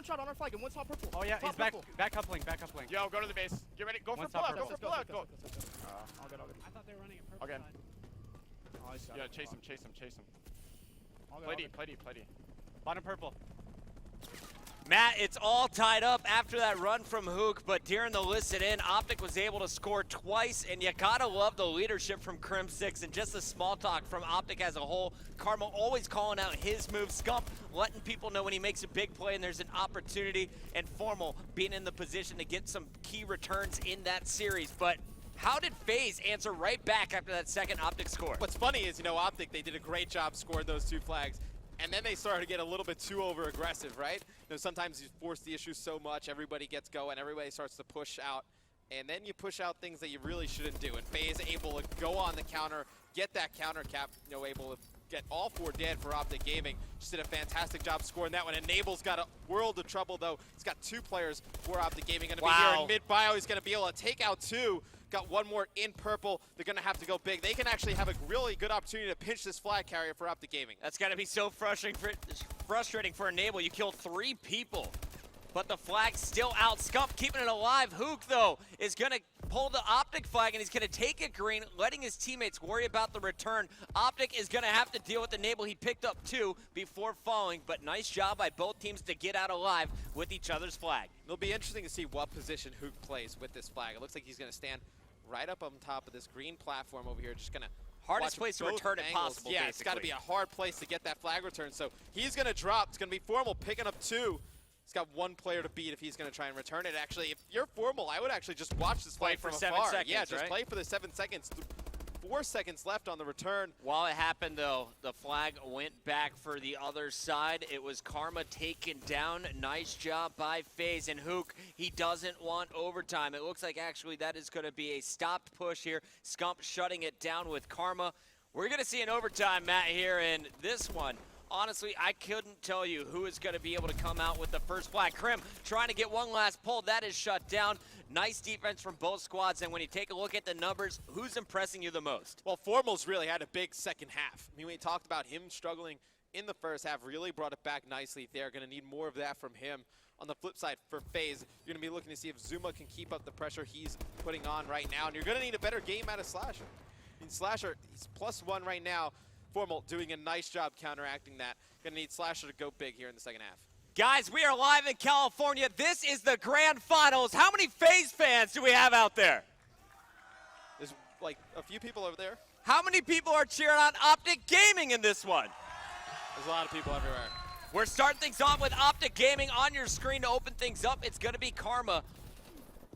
shot on our flag and one top purple. Oh yeah, he's back coupling. Yo, go to the base. Get ready. Go for One pull top out. Go purple. for pull out. Go. All good. I thought they were running a purple Okay. side. Yeah, chase him. Play D. Bottom purple. Matt, it's all tied up after that run from Hook, but during the listen in, OpTic was able to score twice, and you gotta love the leadership from Crim6 and just the small talk from OpTic as a whole. Karma always calling out his move, Scump letting people know when he makes a big play and there's an opportunity, and Formal being in the position to get some key returns in that series. But how did FaZe answer right back after that second OpTic score? What's funny is, OpTic, they did a great job scoring those two flags. And then they started to get a little bit too over-aggressive, right? Sometimes you force the issue so much, everybody gets going, everybody starts to push out. And then you push out things that you really shouldn't do. And FaZe able to go on the counter, get that counter cap, able to get all four dead for OpTic Gaming. Just did a fantastic job scoring that one. Enable's got a world of trouble, though. He's got two players for OpTic Gaming. Going to be here in mid-bio. He's going to be able to take out two. Got one more in purple. They're going to have to go big. They can actually have a really good opportunity to pinch this flag carrier for OpTic Gaming. That's got to be so frustrating for Enable. You killed 3 people, but the flag's still out. Scump keeping it alive. Hook, though, is going to pull the OpTic flag, and he's going to take it green, letting his teammates worry about the return. OpTic is going to have to deal with Enable. He picked up 2 before falling, but nice job by both teams to get out alive with each other's flag. It'll be interesting to see what position Hook plays with this flag. It looks like he's going to stand right up on top of this green platform over here, just going to hardest place to return it possible, Yeah, it's got to be a hard place to get that flag return. So he's going to drop. It's going to be Formal picking up 2. He's got 1 player to beat if he's going to try and return it. Actually, if you're Formal, I would actually just watch this play fight for from 7 afar. seconds, Yeah, just right? play for the 7 seconds. 4 seconds left on the return. While it happened, though, the flag went back for the other side. It was Karma taken down. Nice job by FaZe. And Hook, he doesn't want overtime. It looks like actually that is going to be a stopped push here. Scump shutting it down with Karma. We're going to see an overtime, Matt, here in this one. Honestly, I couldn't tell you who is going to be able to come out with the first flag. Crim trying to get one last pull. That is shut down. Nice defense from both squads. And when you take a look at the numbers, who's impressing you the most? Well, Formal's really had a big second half. I mean, we talked about him struggling in the first half, really brought it back nicely. They're going to need more of that from him. On the flip side, for FaZe, you're going to be looking to see if Zuma can keep up the pressure he's putting on right now. And you're going to need a better game out of Slasher. I mean, Slasher, he's +1 right now. Formal doing a nice job counteracting that. Gonna need Slasher to go big here in the second half. Guys, we are live in California. This is the grand finals. How many FaZe fans do we have out there? There's like a few people over there. How many people are cheering on OpTic Gaming in this one? There's a lot of people everywhere. We're starting things off with OpTic Gaming on your screen to open things up. It's gonna be Karma.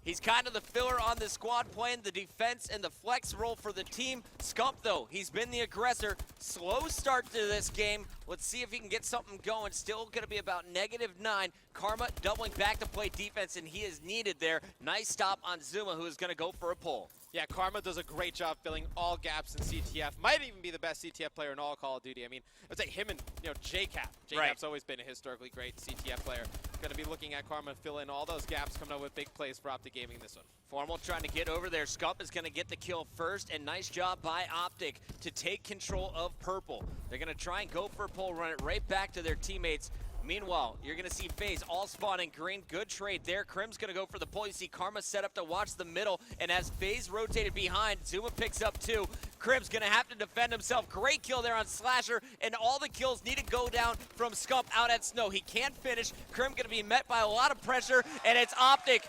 He's kind of the filler on the squad, playing the defense and the flex role for the team. Scump, though, he's been the aggressor. Slow start to this game. Let's see if he can get something going. Still going to be about -9. Karma doubling back to play defense, and he is needed there. Nice stop on Zuma, who is going to go for a pull. Yeah, Karma does a great job filling all gaps in CTF. Might even be the best CTF player in all Call of Duty. I mean, I'd say him and JCap. JCap's always been a historically great CTF player. Going to be looking at Karma fill in all those gaps, coming up with big plays for OpTic Gaming this one. Formal trying to get over there. Scump is going to get the kill first, and nice job by OpTic to take control of purple. They're going to try and go for a pull, run it right back to their teammates. Meanwhile, you're going to see FaZe all spawning green. Good trade there. Crim's going to go for the pull. You see Karma set up to watch the middle, and as FaZe rotated behind, Zuma picks up 2. Crim's going to have to defend himself. Great kill there on Slasher, and all the kills need to go down from Scump out at Snow. He can't finish. Crim going to be met by a lot of pressure, and it's OpTic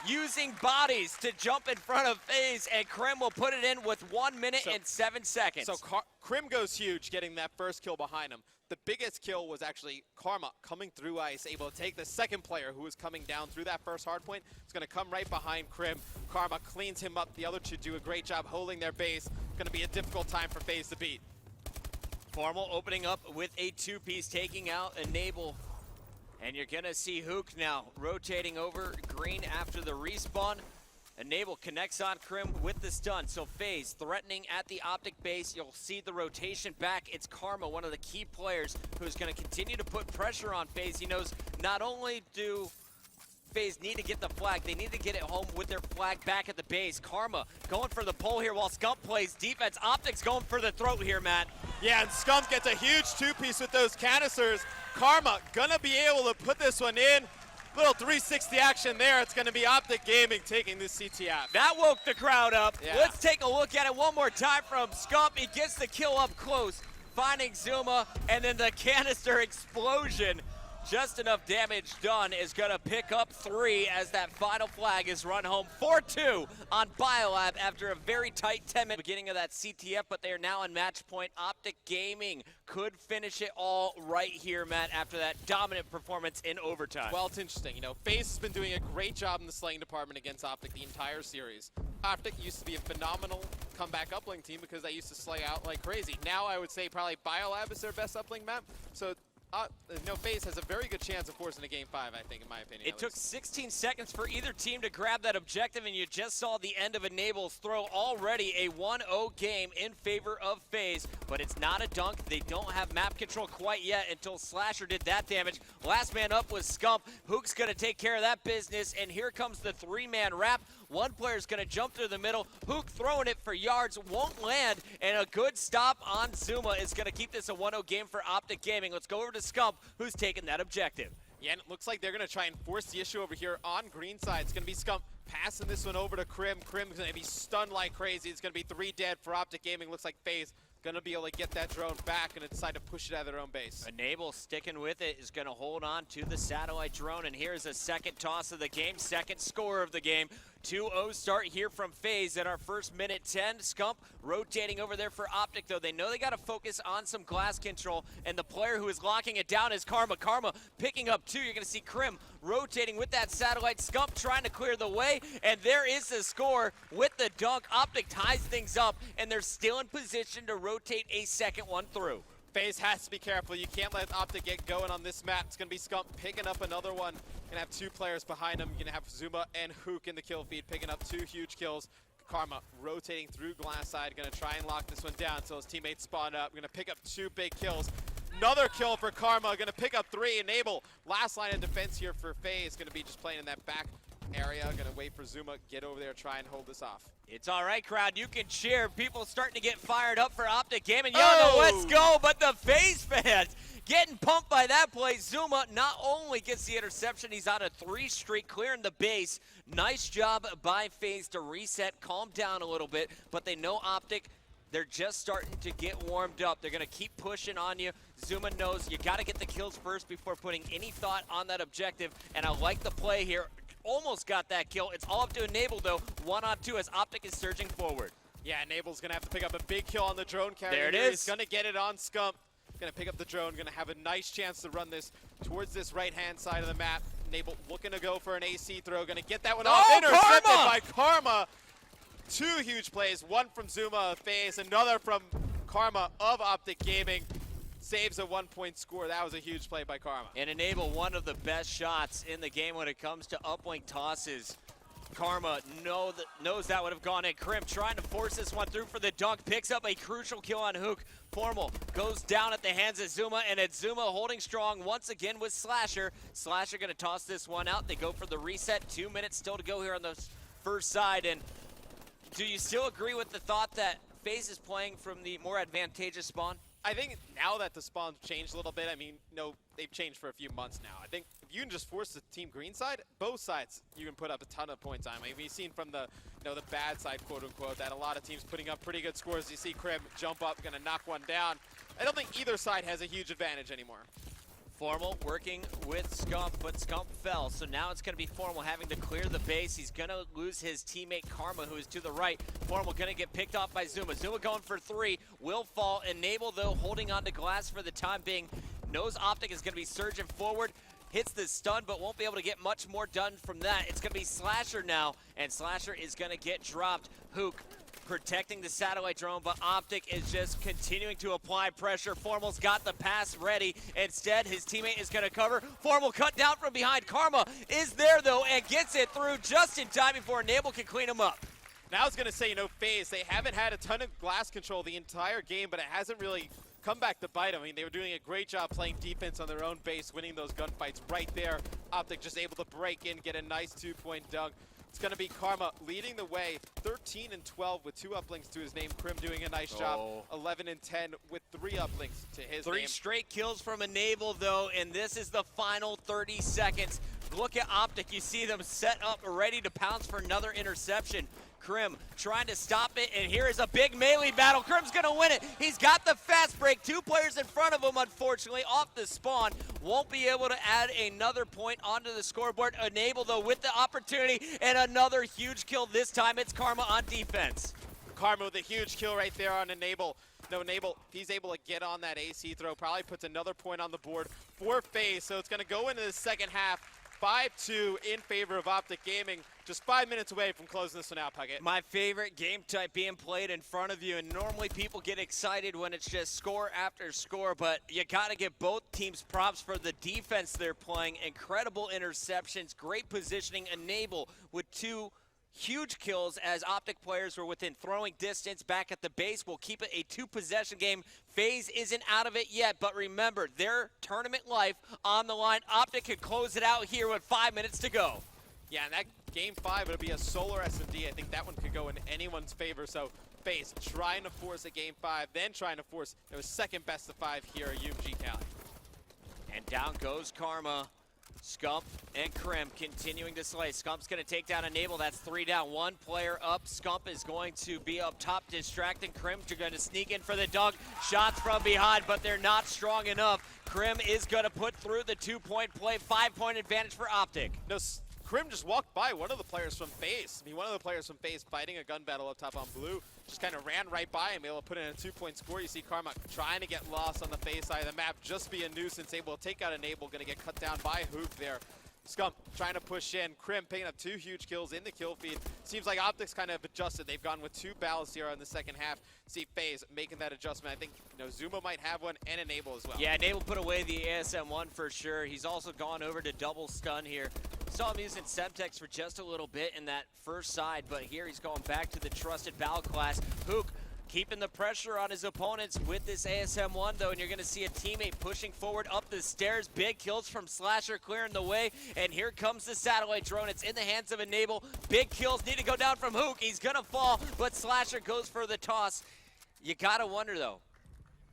using bodies to jump in front of FaZe, and Krim will put it in with 1 minute and 7 seconds. So Krim goes huge, getting that first kill behind him. The biggest kill was actually Karma coming through ice, able to take the second player who was coming down through that first hard point. It's going to come right behind Krim. Karma cleans him up. The other two do a great job holding their base. Going to be a difficult time for FaZe to beat. Formal opening up with a two-piece, taking out Enable. And you're going to see Hook now rotating over green after the respawn. Enable connects on Krim with the stun. So FaZe threatening at the OpTic base. You'll see the rotation back. It's Karma, one of the key players, who's going to continue to put pressure on FaZe. He knows not only do FaZe need to get the flag, they need to get it home with their flag back at the base. Karma going for the pull here while Scump plays defense. OpTic's going for the throat here, Matt. Yeah, and Scump gets a huge two-piece with those canisters. Karma gonna be able to put this one in. Little 360 action there. It's gonna be OpTic Gaming taking this CTF. That woke the crowd up. Yeah. Let's take a look at it one more time from Scump. He gets the kill up close, finding Zuma, and then the canister explosion. Just enough damage done is gonna pick up 3 as that final flag is run home. 4-2 on BioLab after a very tight 10-minute beginning of that CTF, but they are now in match point. OpTic Gaming could finish it all right here, Matt, after that dominant performance in overtime. Well, it's interesting. You know, FaZe has been doing a great job in the slaying department against OpTic the entire series. OpTic used to be a phenomenal comeback uplink team because they used to slay out like crazy. Now I would say probably BioLab is their best uplink map. So FaZe has a very good chance of forcing a game 5, I think, in my opinion. It took 16 seconds for either team to grab that objective, and you just saw the end of Enable's throw. Already a 1-0 game in favor of FaZe, but it's not a dunk. They don't have map control quite yet until Slasher did that damage. Last man up was Scump. Hook's going to take care of that business, and here comes the 3-man wrap. One player's going to jump through the middle. Hook throwing it for yards, won't land, and a good stop on Zuma is going to keep this a 1-0 game for OpTic Gaming. Let's go over to Scump, who's taking that objective. Yeah, and it looks like they're going to try and force the issue over here on green side. It's going to be Scump passing this one over to Krim. Krim's going to be stunned like crazy. It's going to be 3 dead for OpTic Gaming. Looks like FaZe going to be able to get that drone back and decide to push it out of their own base. Enable sticking with it, is going to hold on to the satellite drone, and here's a second toss of the game, second score of the game. 2-0 start here from FaZe at our first minute 10. Scump rotating over there for OpTic, though. They know they got to focus on some glass control, and the player who is locking it down is Karma. Karma picking up 2. You're going to see Krim rotating with that satellite. Scump trying to clear the way, and there is the score with the dunk. OpTic ties things up, and they're still in position to rotate a second one through. FaZe has to be careful. You can't let OpTic get going on this map. It's going to be Scump picking up another one. Going to have 2 players behind him. You're going to have Zuma and Hook in the kill feed, picking up 2 huge kills. Karma rotating through glass side, going to try and lock this one down until his teammates spawn up. Going to pick up 2 big kills. Another kill for Karma. Going to pick up 3. Enable. Last line of defense here for FaZe. Going to be just playing in that back area. Going to wait for Zuma, get over there, try and hold this off. It's all right, crowd. You can cheer. People starting to get fired up for OpTic Gaming. Yo, let's go. But the FaZe fans getting pumped by that play. Zuma not only gets the interception, he's on a 3 streak, clearing the base. Nice job by FaZe to reset, calm down a little bit. But they know OpTic, they're just starting to get warmed up. They're going to keep pushing on you. Zuma knows you got to get the kills first before putting any thought on that objective. And I like the play here. Almost got that kill. It's all up to Enable, though. 1-on-2 as OpTic is surging forward. Yeah, Enable's going to have to pick up a big kill on the drone carrier. There it is. He's going to get it on Scump. Going to pick up the drone. Going to have a nice chance to run this towards this right-hand side of the map. Enable looking to go for an AC throw. Going to get that one off. Intercepted by Karma. 2 huge plays. One from Zuma of FaZe. Another from Karma of OpTic Gaming. Saves a 1-point score. That was a huge play by Karma. And Enable, one of the best shots in the game when it comes to uplink tosses. Karma knows that would have gone in. Krim trying to force this one through for the dunk. Picks up a crucial kill on Hook. Formal goes down at the hands of Zuma, and it's Zuma holding strong once again with Slasher. Slasher going to toss this one out. They go for the reset. 2 minutes still to go here on the first side. And do you still agree with the thought that FaZe is playing from the more advantageous spawn? I think now that the spawn's changed a little bit, I mean, no, they've changed for a few months now. I think if you can just force the team green side, both sides, you can put up a ton of points on. I mean, we've seen from the, the bad side, quote unquote, that a lot of teams putting up pretty good scores. You see Krim jump up, gonna knock one down. I don't think either side has a huge advantage anymore. Formal working with Scump, but Scump fell. So now it's going to be Formal having to clear the base. He's going to lose his teammate Karma, who is to the right. Formal going to get picked off by Zuma. Zuma going for 3, will fall. Enable, though, holding on to Glass for the time being. Knows OpTic is going to be surging forward. Hits the stun, but won't be able to get much more done from that. It's going to be Slasher now, and Slasher is going to get dropped. Hook protecting the satellite drone, but OpTic is just continuing to apply pressure. Formal's got the pass ready. Instead, his teammate is going to cover. Formal cut down from behind. Karma is there, though, and gets it through just in time before Enable can clean him up. Now I was going to say, you know, FaZe, they haven't had a ton of glass control the entire game, but it hasn't really come back to bite them. I mean, they were doing a great job playing defense on their own base, winning those gunfights right there. OpTic just able to break in, get a nice 2-point dunk. It's going to be Karma leading the way, 13 and 12 with 2 uplinks to his name. Krim doing a nice job, 11 and 10 with 3 uplinks to his name. 3 straight kills from Enable, though, and this is the final 30 seconds. Look at OpTic. You see them set up, ready to pounce for another interception. Krim trying to stop it, and here is a big melee battle. Krim's gonna win it. He's got the fast break. 2 players in front of him, unfortunately, off the spawn. Won't be able to add another point onto the scoreboard. Enable, though, with the opportunity, and another huge kill. This time it's Karma on defense. Karma with a huge kill right there on Enable. No, Enable, he's able to get on that AC throw, probably puts another point on the board for FaZe. So it's gonna go into the second half. 5-2 in favor of OpTic Gaming. Just 5 minutes away from closing this one out, Puckett. My favorite game type being played in front of you, and normally people get excited when it's just score after score, but you got to give both teams props for the defense they're playing. Incredible interceptions, great positioning. Enable with 2 huge kills as OpTic players were within throwing distance back at the base. We'll keep it a 2-possession game. FaZe isn't out of it yet, but remember, their tournament life on the line. OpTic could close it out here with 5 minutes to go. Yeah, and that game 5, it'll be a solar S&D. I think that one could go in anyone's favor. So FaZe trying to force a game 5, then trying to force their second best of 5 here at UMG Cali. And down goes Karma. Scump and Krim continuing to slay. Scump's going to take down Enable. That's 3 down. 1 player up. Scump is going to be up top, distracting Krim. They're going to sneak in for the dunk. Shots from behind, but they're not strong enough. Krim is going to put through the 2-point play. 5-point advantage for OpTic. No, Krim just walked by one of the players from FaZe. I mean, one of the players from FaZe fighting a gun battle up top on blue just kind of ran right by him, able to put in a 2-point score. You see Karma trying to get lost on the FaZe side of the map, just be a nuisance, able to take out Enable, going to get cut down by Hook there. Scump trying to push in. Krim picking up 2 huge kills in the kill feed. Seems like OpTic's kind of adjusted. They've gone with 2 battles here in the second half. See FaZe making that adjustment. I think, you know, Zuma might have one, and Enable as well. Yeah, Enable put away the ASM-1 for sure. He's also gone over to double stun here. Saw him using Semtex for just a little bit in that first side, but here he's going back to the trusted battle class. Hook keeping the pressure on his opponents with this ASM-1, though, and you're going to see a teammate pushing forward up the stairs. Big kills from Slasher clearing the way, and here comes the satellite drone. It's in the hands of Enable. Big kills need to go down from Hook. He's going to fall, but Slasher goes for the toss. You got to wonder, though,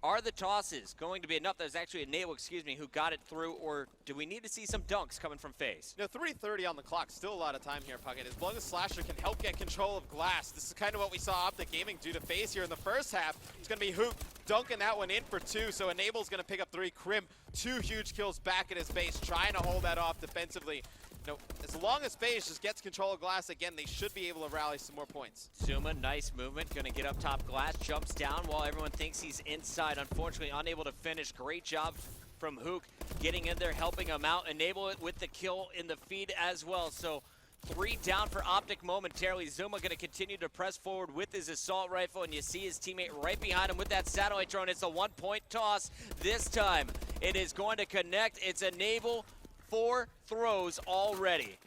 are the tosses going to be enough? There's actually Enable, who got it through, or do we need to see some dunks coming from FaZe? You know, 3:30 on the clock, still a lot of time here, Puckett. As long as Slasher can help get control of glass, this is kind of what we saw OpTic Gaming do to FaZe here in the first half. It's going to be Hook dunking that one in for 2, so Enable's going to pick up 3. Krim, 2 huge kills back at his base, trying to hold that off defensively. You know, as long as FaZe just gets control of glass again, they should be able to rally some more points. Zuma, nice movement, gonna get up top. Glass jumps down while everyone thinks he's inside. Unfortunately, unable to finish. Great job from Hook getting in there, helping him out. Enable it with the kill in the feed as well. So 3 down for OpTic momentarily. Zuma gonna continue to press forward with his assault rifle, and you see his teammate right behind him with that satellite drone. It's a 1-point toss. This time, it is going to connect. It's Enable. 4 throws already.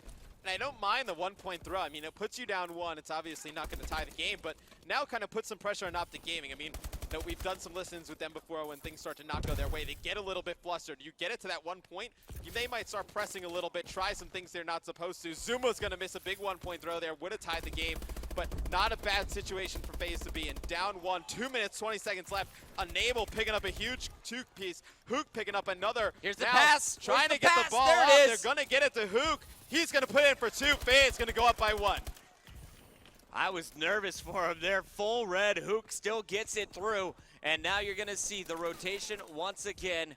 And I don't mind the 1-point throw. I mean, it puts you down 1. It's obviously not going to tie the game, but now kind of puts some pressure on OpTic Gaming. I mean, you know, we've done some listens with them before when things start to not go their way. They get a little bit flustered. You get it to that 1 point, they might start pressing a little bit, try some things they're not supposed to. Zuma's going to miss a big 1-point throw there. Would have tied the game, but not a bad situation for FaZe to be in. Down 1, 2 minutes, 20 seconds left. Enable picking up a huge 2-piece. Hook picking up another. Here's the now, pass. Trying Where's to get pass? the ball there out. it is. They're going to get it to Hook. He's going to put in for 2. FaZe going to go up by 1. I was nervous for him there. Full red. Hook still gets it through. And now you're going to see the rotation once again.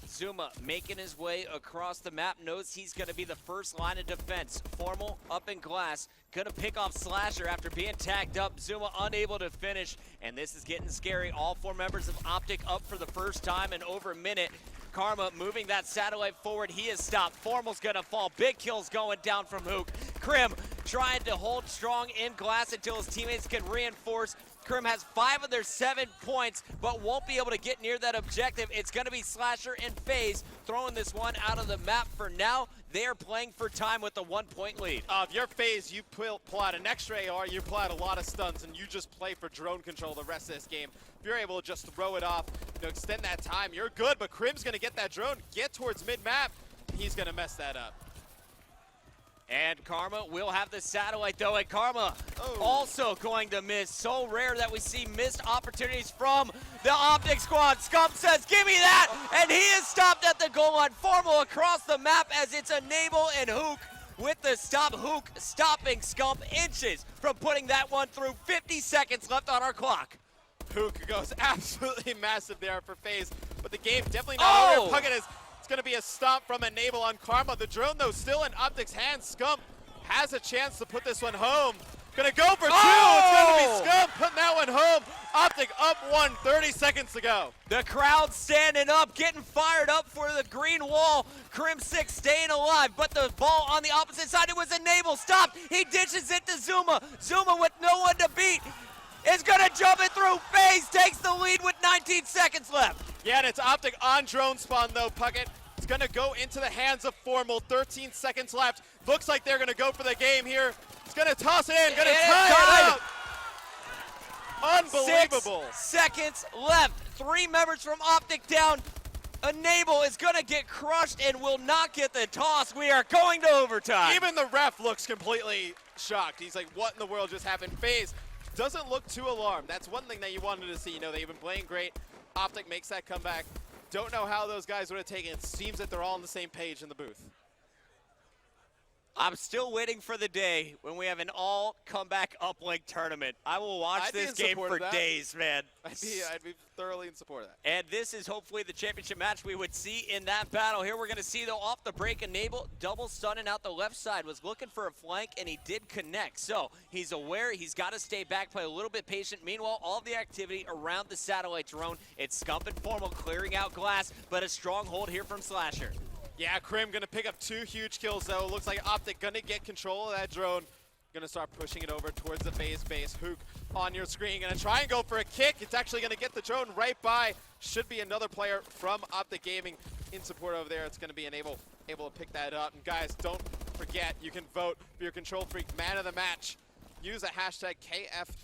Zuma making his way across the map, knows he's going to be the first line of defense. Formal up in glass, going to pick off Slasher after being tagged up. Zuma unable to finish, and this is getting scary. All 4 members of OpTic up for the first time in over a minute. Karma moving that satellite forward. He is stopped. Formal's going to fall. Big kills going down from Hook. Krim trying to hold strong in glass until his teammates can reinforce. Krim has 5 of their 7 points, but won't be able to get near that objective. It's going to be Slasher and FaZe throwing this one out of the map for now. They are playing for time with a 1-point lead. If you're FaZe, you pull out an extra AR, you pull out a lot of stuns, and you just play for drone control the rest of this game. If you're able to just throw it off, extend that time, you're good, but Krim's going to get that drone, get towards mid-map, he's going to mess that up. And Karma will have the satellite though, and Karma also going to miss. So rare that we see missed opportunities from the OpTic squad. Scump says, give me that! And he is stopped at the goal line. Formal across the map as it's Enable and Hook with the stop. Hook stopping Scump inches from putting that one through. 50 seconds left on our clock. Hook goes absolutely massive there for FaZe, but the game definitely not over. Puckett is going to be a stop from Enable on Karma. The drone, though, still in OpTic's hands. Scump has a chance to put this one home. Going to go for 2. It's going to be Scump putting that one home. OpTic up 1, 30 seconds to go. The crowd standing up, getting fired up for the green wall. Krim 6 staying alive, but the ball on the opposite side, it was Enable. Stopped. He ditches it to Zuma. Zuma with no one to beat is going to jump it through. FaZe takes the lead with 19 seconds left. Yeah, and it's OpTic on drone spawn, though, Puckett. It's going to go into the hands of Formal. 13 seconds left. Looks like they're going to go for the game here. It's going to toss it in. Going to tie it up. Unbelievable. 6 seconds left. 3 members from OpTic down. Enable is going to get crushed and will not get the toss. We are going to overtime. Even the ref looks completely shocked. He's like, what in the world just happened? FaZe doesn't look too alarmed. That's one thing that you wanted to see. They've been playing great. OpTic makes that comeback. Don't know how those guys would have taken it. It seems that they're all on the same page in the booth. I'm still waiting for the day when we have an all comeback uplink tournament. I will watch this game for days, man. I'd be thoroughly in support of that. And this is hopefully the championship match we would see in that battle. Here we're going to see, though, off the break, Enable double stunning out the left side. Was looking for a flank, and he did connect. So he's aware he's got to stay back, play a little bit patient. Meanwhile, all the activity around the satellite drone. It's Scump and Formal clearing out glass, but a strong hold here from Slasher. Yeah, Krim going to pick up 2 huge kills, though. Looks like OpTic going to get control of that drone. Going to start pushing it over towards the FaZe base. Hook on your screen. Going to try and go for a kick. It's actually going to get the drone right by. Should be another player from OpTic Gaming in support over there. It's going to be able to pick that up. And guys, don't forget, you can vote for your Control Freak Man of the Match. Use a hashtag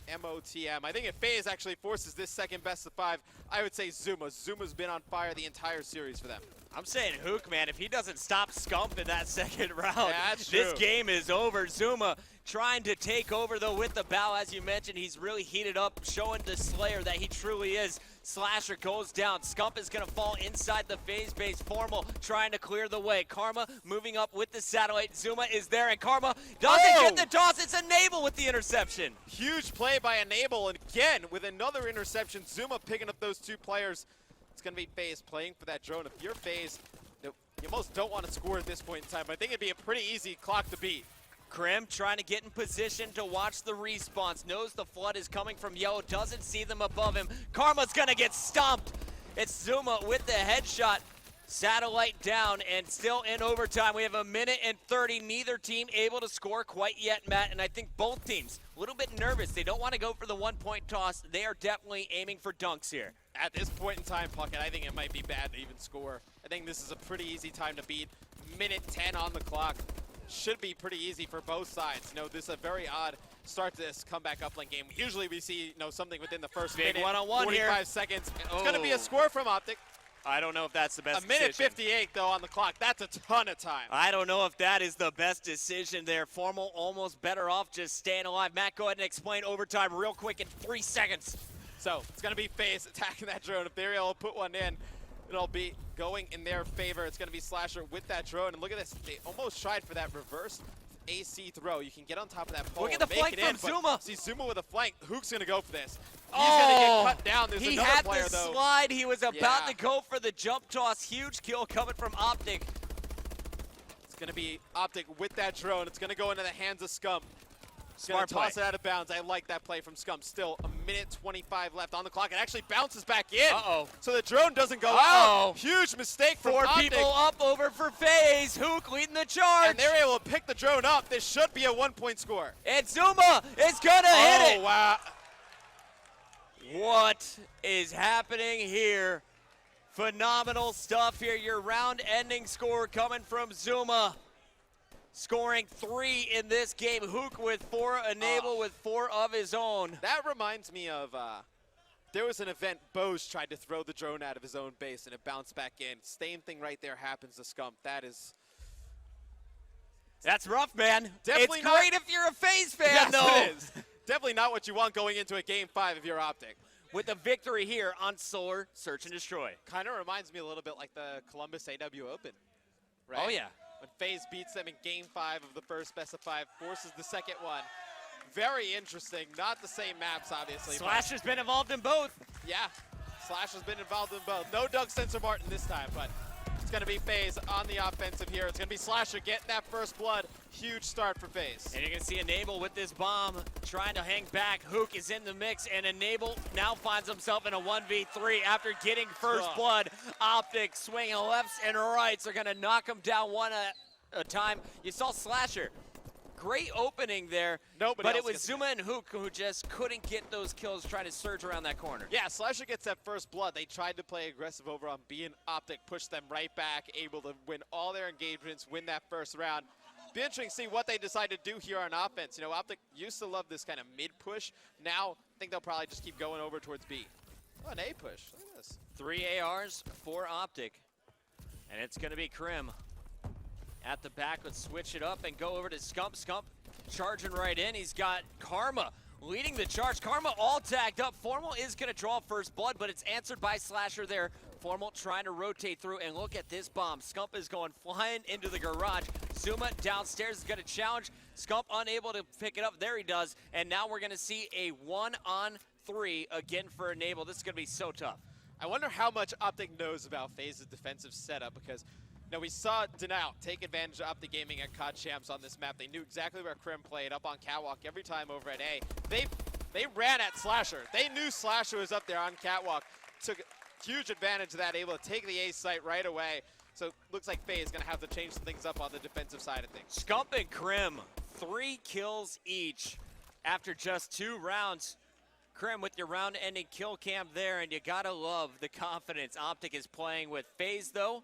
KFMOTM. I think if FaZe actually forces this second best of 5, I would say Zuma. Zuma's been on fire the entire series for them. I'm saying Hook, man. If he doesn't stop Scump in that second round, that's this true. game is over. Zuma trying to take over, though, with the bow. As you mentioned, he's really heated up, showing the Slayer that he truly is. Slasher goes down. Scump is going to fall inside the FaZe base. Formal trying to clear the way. Karma moving up with the satellite. Zuma is there, and Karma doesn't get the toss. It's Enable with the interception. Huge play by Enable, and again, with another interception, Zuma picking up those 2 players. It's going to be FaZe playing for that drone. If you're FaZe, you almost don't want to score at this point in time, but I think it'd be a pretty easy clock to beat. Krim trying to get in position to watch the respawns. Knows the flood is coming from yellow. Doesn't see them above him. Karma's going to get stomped. It's Zuma with the headshot. Satellite down and still in overtime. We have 1 minute and 30. Neither team able to score quite yet, Matt. And I think both teams a little bit nervous. They don't want to go for the 1-point toss. They are definitely aiming for dunks here. At this point in time, Puckett, I think it might be bad to even score. I think this is a pretty easy time to beat. Minute 10 on the clock. Should be pretty easy for both sides. This is a very odd start to this comeback uplink game. Usually we see something within the first Big minute, one-on-one 45 here. seconds. It's going to be a score from OpTic. I don't know if that's the best A minute decision. 58, though, on the clock. That's a ton of time. I don't know if that is the best decision there. Formal almost better off just staying alive. Matt, go ahead and explain overtime real quick in 3 seconds. So it's going to be FaZe attacking that drone. If they're able to put one in, it'll be going in their favor. It's going to be Slasher with that drone. And look at this. They almost tried for that reverse AC throw. You can get on top of that pole. Look at the and make flank it from in, but Zuma. See Zuma with a flank. Hook's gonna go for this. He's Oh, gonna get cut down. There's he another had player the though. slide. He was about Yeah. to go for the jump toss. Huge kill coming from OpTic. It's gonna be OpTic with that drone. It's gonna go into the hands of Scum. He's Smart gonna toss play. it out of bounds. I like that play from Scum. Still a minute 25 left on the clock. It actually bounces back in. Uh-oh. So the drone doesn't go Uh-oh. out. Huge mistake from Four OpTic. people up over for FaZe. Hook leading the charge. And they're able to pick the drone up. This should be a 1-point score. And Zuma is gonna hit Oh, it. wow. What is happening here? Phenomenal stuff here. Your round-ending score coming from Zuma. Scoring 3 in this game. Hook with 4, Enable with 4 of his own. That reminds me of, there was an event, Bose tried to throw the drone out of his own base and it bounced back in. Same thing right there happens to Scump. That's rough, man. Definitely it's not- great if you're a FaZe fan, Yes, though. it is. Definitely not what you want going into a Game 5 if you're OpTic. With a victory here on Solar Search and Destroy. Kind of reminds me a little bit like the Columbus AW Open, right? Oh, yeah. When FaZe beats them in Game 5 of the first best of 5, forces the second one. Very interesting. Not the same maps, obviously. but Slash has been involved in both. yeah, Slash has been involved in both. No Doug Sensor Martin this time, but it's going to be FaZe on the offensive here. It's going to be Slasher getting that first blood. Huge start for FaZe. And you're going to see Enable with this bomb trying to hang back. Hook is in the mix, and Enable now finds himself in a 1v3 after getting first Ugh. blood. OpTic swinging lefts and rights are going to knock him down one at a time. You saw Slasher. Great opening there, Nobody but it else was gets Zuma and Hook who just couldn't get those kills trying to surge around that corner. Yeah, Slasher gets that first blood. They tried to play aggressive over on B, and OpTic pushed them right back, able to win all their engagements, win that first round. Be interesting to see what they decide to do here on offense. You know, OpTic used to love this kind of mid-push. Now, I think they'll probably just keep going over towards B. Oh, an A push. Look at this. 3 ARs for OpTic, and it's going to be Krim at the back. Let's switch it up and go over to Scump. Scump charging right in. He's got Karma leading the charge. Karma all tagged up. Formal is going to draw first blood, but it's answered by Slasher there. Formal trying to rotate through, and look at this bomb. Scump is going flying into the garage. Zuma downstairs is going to challenge. Scump unable to pick it up. There he does, and now we're going to see a 1-on-3 again for Enable. This is going to be so tough. I wonder how much OpTic knows about FaZe's defensive setup, because you know, we saw Denial take advantage of OpTic Gaming at COD Champs on this map. They knew exactly where Krim played, up on Catwalk every time over at A. They ran at Slasher. They knew Slasher was up there on Catwalk. Took huge advantage of that, able to take the A site right away. So looks like FaZe is going to have to change some things up on the defensive side of things. Scump and Krim, 3 kills each after just 2 rounds. Krim with your round-ending kill cam there, and you gotta love the confidence OpTic is playing with. FaZe, though,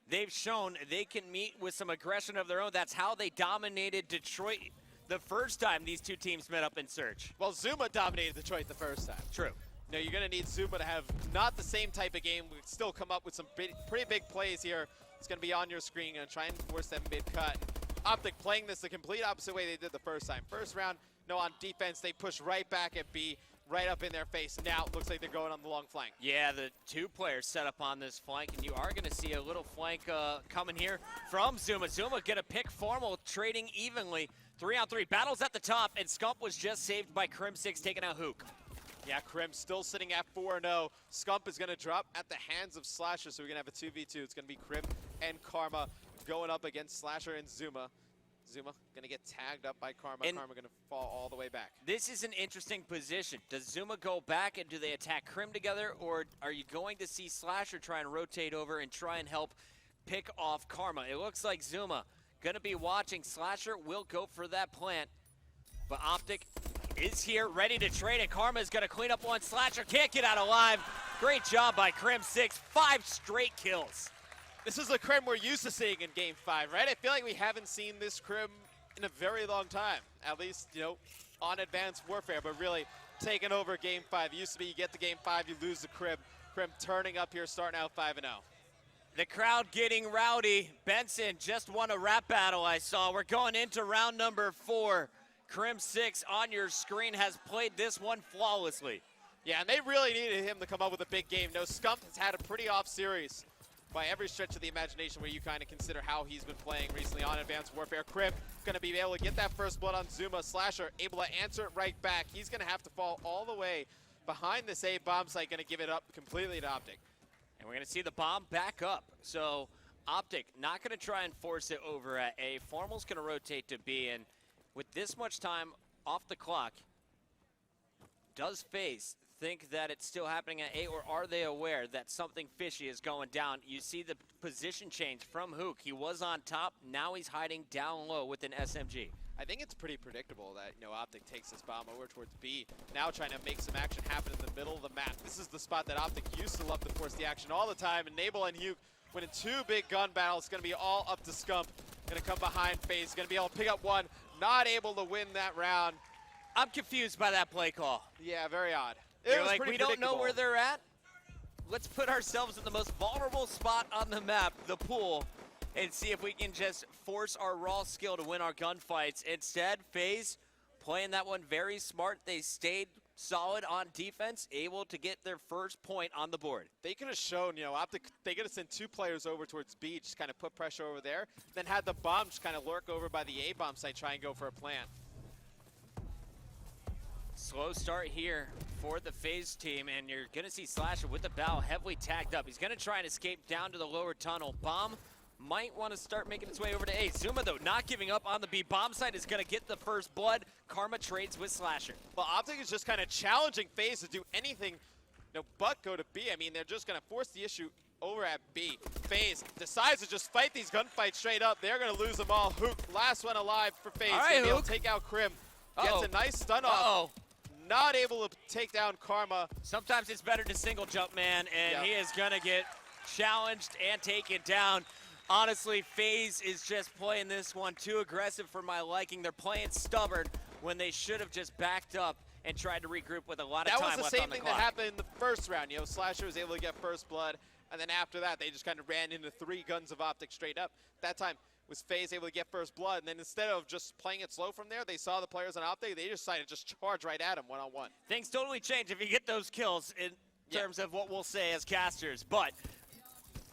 they've shown they can meet with some aggression of their own. That's how they dominated Detroit the first time these two teams met up in Search. Well, Zuma dominated Detroit the first time. True. You know, you're going to need Zuma to have not the same type of game. We still come up with some pretty big plays here. It's going to be on your screen. Going to try and force them mid-cut. OpTic playing this the complete opposite way they did the first time. First round, no, on defense, they push right back at B, right up in their face. Now it looks like they're going on the long flank. Yeah, the 2 players set up on this flank, and you are going to see a little flank coming here from Zuma. Zuma going to pick Formal, trading evenly. 3-on-3, battles at the top, and Scump was just saved by Crim6 taking out Hook. Yeah, Krim still sitting at 4-0. Scump is going to drop at the hands of Slasher, so we're going to have a 2v2. It's going to be Krim and Karma going up against Slasher and Zuma. Zuma going to get tagged up by Karma. And Karma going to fall all the way back. This is an interesting position. Does Zuma go back and do they attack Krim together, or are you going to see Slasher try and rotate over and try and help pick off Karma? It looks like Zuma going to be watching. Slasher will go for that plant, but OpTic is here, ready to trade, and Karma is going to clean up one. Slasher can't get out alive. Great job by Crim6. 5 straight kills. This is a Krim we're used to seeing in Game 5, right? I feel like we haven't seen this Krim in a very long time. At least, you know, on Advanced Warfare, but really taking over Game 5. It used to be you get to Game 5, you lose the Krim. Krim turning up here, starting out 5-0. The crowd getting rowdy. Benson just won a rap battle, I saw. We're going into round number 4. Crim6 on your screen has played this one flawlessly. Yeah, and they really needed him to come up with a big game. No, Scump has had a pretty off series. by every stretch of the imagination where you kind of consider how he's been playing recently on Advanced Warfare. Crim going to be able to get that first blood on Zuma. Slasher able to answer it right back. He's going to have to fall all the way behind this A bomb site, going to give it up completely to OpTic. And we're going to see the bomb back up. So OpTic not going to try and force it over at A. Formal's going to rotate to B. And with this much time off the clock, does FaZe think that it's still happening at A, or are they aware that something fishy is going down? You see the position change from Hook. He was on top. Now he's hiding down low with an SMG. I think it's pretty predictable that, you know, OpTic takes this bomb over towards B, now trying to make some action happen in the middle of the map. This is the spot that OpTic used to love to force the action all the time, and Nabel and Hugh winning two big gun battles. Going to be all up to Scump. Going to come behind FaZe, going to be able to pick up one, not able to win that round. I'm confused by that play call. Yeah, very odd. You're like, we don't know where they're at? Let's put ourselves in the most vulnerable spot on the map, the pool, and see if we can just force our raw skill to win our gunfights. Instead, FaZe playing that one very smart. They stayed solid on defense, able to get their first point on the board. They could have shown, you know, OpTic, they could have sent two players over towards B, just kind of put pressure over there, then had the bomb just kind of lurk over by the A bomb site, try and go for a plant. Slow start here for the FaZe team, and you're going to see Slasher with the bow heavily tagged up. He's going to try and escape down to the lower tunnel. Bomb might want to start making its way over to A. Zuma, though, not giving up on the B. Bomb site is going to get the first blood. Karma trades with Slasher. Well, OpTic is just kind of challenging FaZe to do anything, you know, but go to B. I mean, they're just going to force the issue over at B. FaZe decides to just fight these gunfights straight up. They're going to lose them all. Hook, last one alive for FaZe. All right, Gonna be able Hook. to take out Crim. Gets a nice stun off. Uh-oh. Not able to take down Karma. Sometimes it's better to single jump, man, and he is going to get challenged and taken down. Honestly, FaZe is just playing this one too aggressive for my liking. They're playing stubborn when they should have just backed up and tried to regroup with a lot of time left on the clock. That was the same thing that happened in the first round. You know, Slasher was able to get first blood, and then after that, they just kind of ran into three guns of OpTic straight up. That time was FaZe able to get first blood, and then instead of just playing it slow from there, they saw the players on OpTic, they decided to just charge right at them one-on-one. Things totally change if you get those kills in terms of what we'll say as casters, but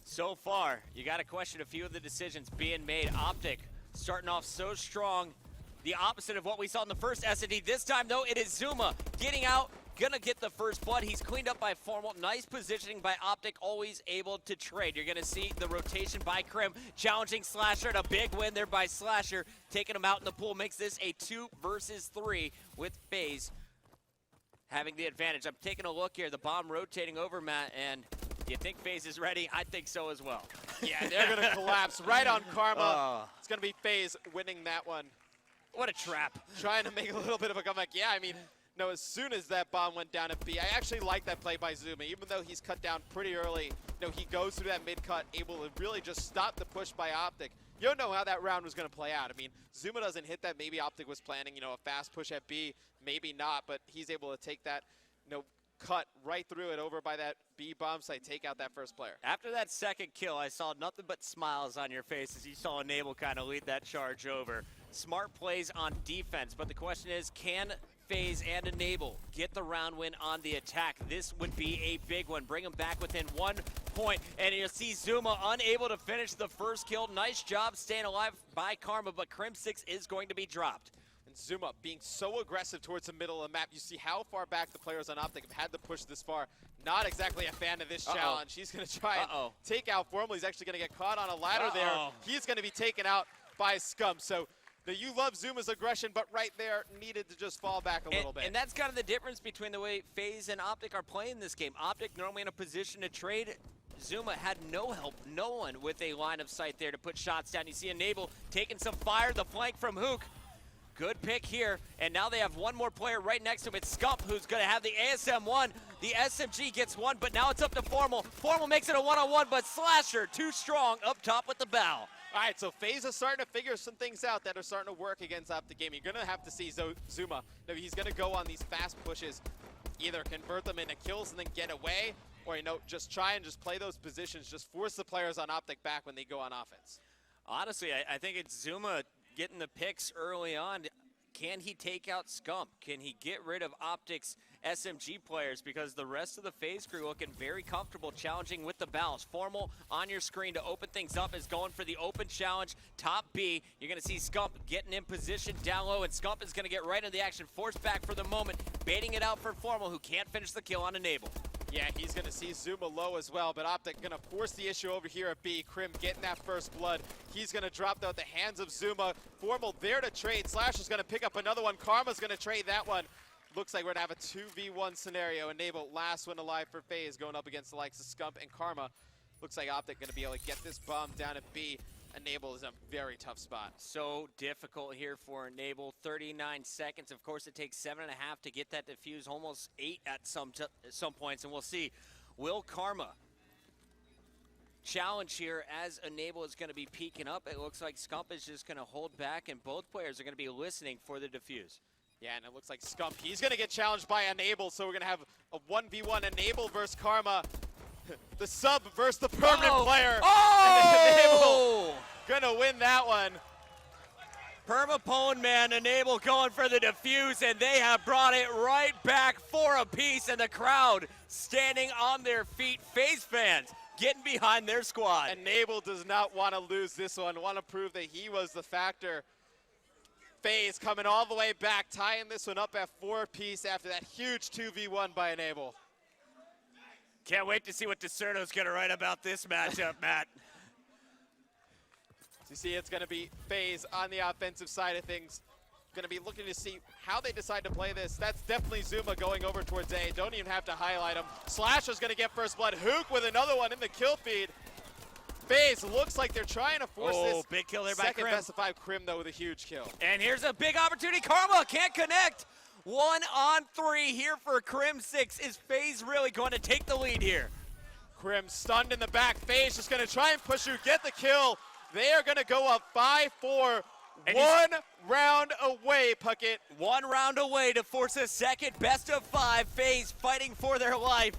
so far, you got to question a few of the decisions being made. OpTic starting off so strong, the opposite of what we saw in the first S&D. This time, though, it is Zuma getting out, gonna get the first blood. He's cleaned up by Formal. Nice positioning by OpTic, always able to trade. You're gonna see the rotation by Crim, challenging Slasher, and a big win there by Slasher, taking him out in the pool. Makes this a 2 versus 3 with FaZe having the advantage. I'm taking a look here, the bomb rotating over, Matt, and do you think FaZe is ready? I think so as well. Yeah, they're gonna collapse right on Karma. It's gonna be FaZe winning that one. What a trap. Trying to make a little bit of a comeback. Yeah, I mean, no, as soon as that bomb went down at B, I actually like that play by Zuma. Even though he's cut down pretty early, you know, he goes through that mid-cut, able to really just stop the push by OpTic. You don't know how that round was going to play out. I mean, Zuma doesn't hit that. Maybe OpTic was planning, you know, a fast push at B, maybe not, but he's able to take that, you know, cut right through it over by that B bomb site, take out that first player. After that second kill, I saw nothing but smiles on your face as you saw Enable kind of lead that charge over. Smart plays on defense, but the question is, can FaZe and Enable get the round win on the attack? This would be a big one. Bring them back within 1 point, and you'll see Zuma unable to finish the first kill. Nice job staying alive by Karma, but Crim 6 is going to be dropped. And Zuma being so aggressive towards the middle of the map. You see how far back the players on OpTic have had to push this far. Not exactly a fan of this challenge. He's going to try and take out Formal. He's actually going to get caught on a ladder there. He's going to be taken out by Scum. So you love Zuma's aggression, but right there needed to just fall back a little bit. And that's kind of the difference between the way FaZe and OpTic are playing this game. OpTic normally in a position to trade. Zuma had no help, no one with a line of sight there to put shots down. You see Enable taking some fire, the flank from Hook. Good pick here, and now they have one more player right next to him. It's Scump who's going to have the ASM-1. The SMG gets one, but now it's up to Formal. Formal makes it a one-on-one, but Slasher too strong up top with the bow. All right, so FaZe is starting to figure some things out that are starting to work against OpTic game. You're going to have to see Zuma. Now, he's going to go on these fast pushes, either convert them into kills and then get away, or, you know, just try and just play those positions, just force the players on OpTic back when they go on offense. Honestly, I think it's Zuma getting the picks early on. Can he take out Scump? Can he get rid of OpTic's SMG players because the rest of the FaZe crew looking very comfortable challenging with the balance. Formal on your screen to open things up is going for the open challenge. Top B, you're going to see Scump getting in position down low, and Scump is going to get right into the action. Forced back for the moment, baiting it out for Formal, who can't finish the kill on Enable. Yeah, he's going to see Zuma low as well, but OpTic going to force the issue over here at B. Krim getting that first blood. He's going to drop out the hands of Zuma. Formal there to trade. Slash is going to pick up another one. Karma's going to trade that one. Looks like we're going to have a 2v1 scenario. Enable, last one alive for FaZe, going up against the likes of Scump and Karma. Looks like OpTic going to be able to get this bomb down at B. Enable is a very tough spot. So difficult here for Enable. 39 seconds. Of course, it takes 7.5 to get that defuse, almost 8 at some points, and we'll see. Will Karma challenge here as Enable is going to be peeking up? It looks like Scump is just going to hold back, and both players are going to be listening for the defuse. Yeah, and it looks like Scump, he's going to get challenged by Enable, so we're going to have a 1v1 Enable versus Karma. The sub versus the permanent player. Oh! And Enable gonna win that one. Permapone man, Enable going for the defuse, and they have brought it right back for a piece, and the crowd standing on their feet. FaZe fans getting behind their squad. Enable does not want to lose this one, want to prove that he was the factor. FaZe coming all the way back, tying this one up at 4 apiece after that huge 2v1 by Enable. Can't wait to see what Discerno's going to write about this matchup, Matt. So you see it's going to be FaZe on the offensive side of things. Going to be looking to see how they decide to play this. That's definitely Zuma going over towards A. Don't even have to highlight him. Slasher's going to get first blood. Hook with another one in the kill feed. FaZe looks like they're trying to force this. Big kill there by Second Krim. best of 5, Krim though with a huge kill. And here's a big opportunity. Karma can't connect. 1 on 3 here for Krim 6. Is FaZe really going to take the lead here? Krim stunned in the back. FaZe just going to try and push you, get the kill. They are going to go up 5-4. One round away, Puckett. 1 round away to force a second best of 5. FaZe fighting for their life.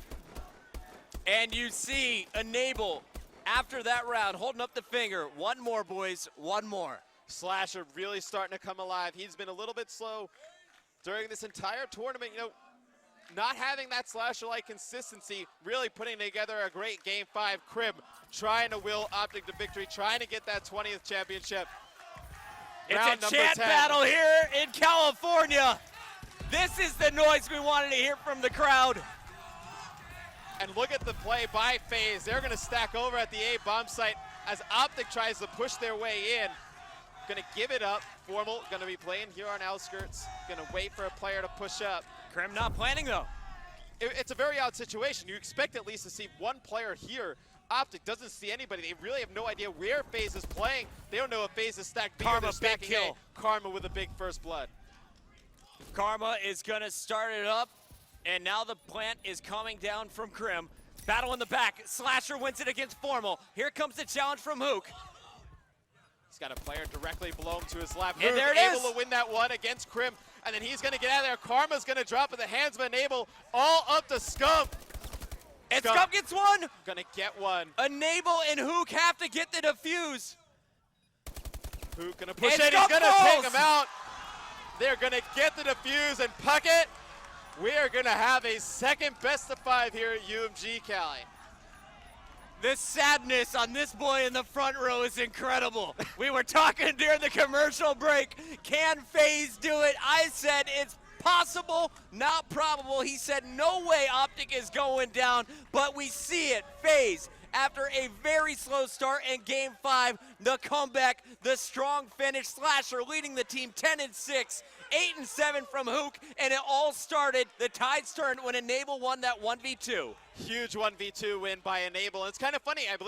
And you see Enable after that round holding up the finger. One more, boys. One more. Slasher really starting to come alive. He's been a little bit slow during this entire tournament, you know, not having that Slasher-like consistency, really putting together a great Game 5. Krim trying to will OpTic to victory, trying to get that 20th championship. It's a chant battle here in California. This is the noise we wanted to hear from the crowd. And look at the play by FaZe. They're going to stack over at the A bomb site as OpTic tries to push their way in. Going to give it up. Formal going to be playing here on outskirts. Going to wait for a player to push up. Krim not planning though. It's a very odd situation. You expect at least to see one player here. OpTic doesn't see anybody. They really have no idea where FaZe is playing. They don't know if FaZe is stacked B or they're stacking A. Karma with a big first blood. Karma is going to start it up, and now the plant is coming down from Krim. Battle in the back. Slasher wins it against Formal. Here comes the challenge from Hook. He's got a player directly below him to his left. And there it able is. to win that one against Krim, and then he's going to get out of there. Karma's going to drop at the hands of Enable, all up to Scump. And Scump gets one. Gonna get one. Enable and Hook have to get the defuse. Hook gonna push And it. He's Scump gonna falls. take him out. They're gonna get the defuse and Puckett. We are gonna have a second best of 5 here at UMG Cali. The sadness on this boy in the front row is incredible. We were talking during the commercial break. Can FaZe do it? I said it's possible, not probable. He said no way OpTic is going down, but we see it. FaZe, after a very slow start in Game 5, the comeback, the strong finish. Slasher leading the team 10-6, 8-7 from Hook, and it all started, the tides turned when Enable won that 1v2. Huge 1v2 win by Enable. And it's kind of funny, I believe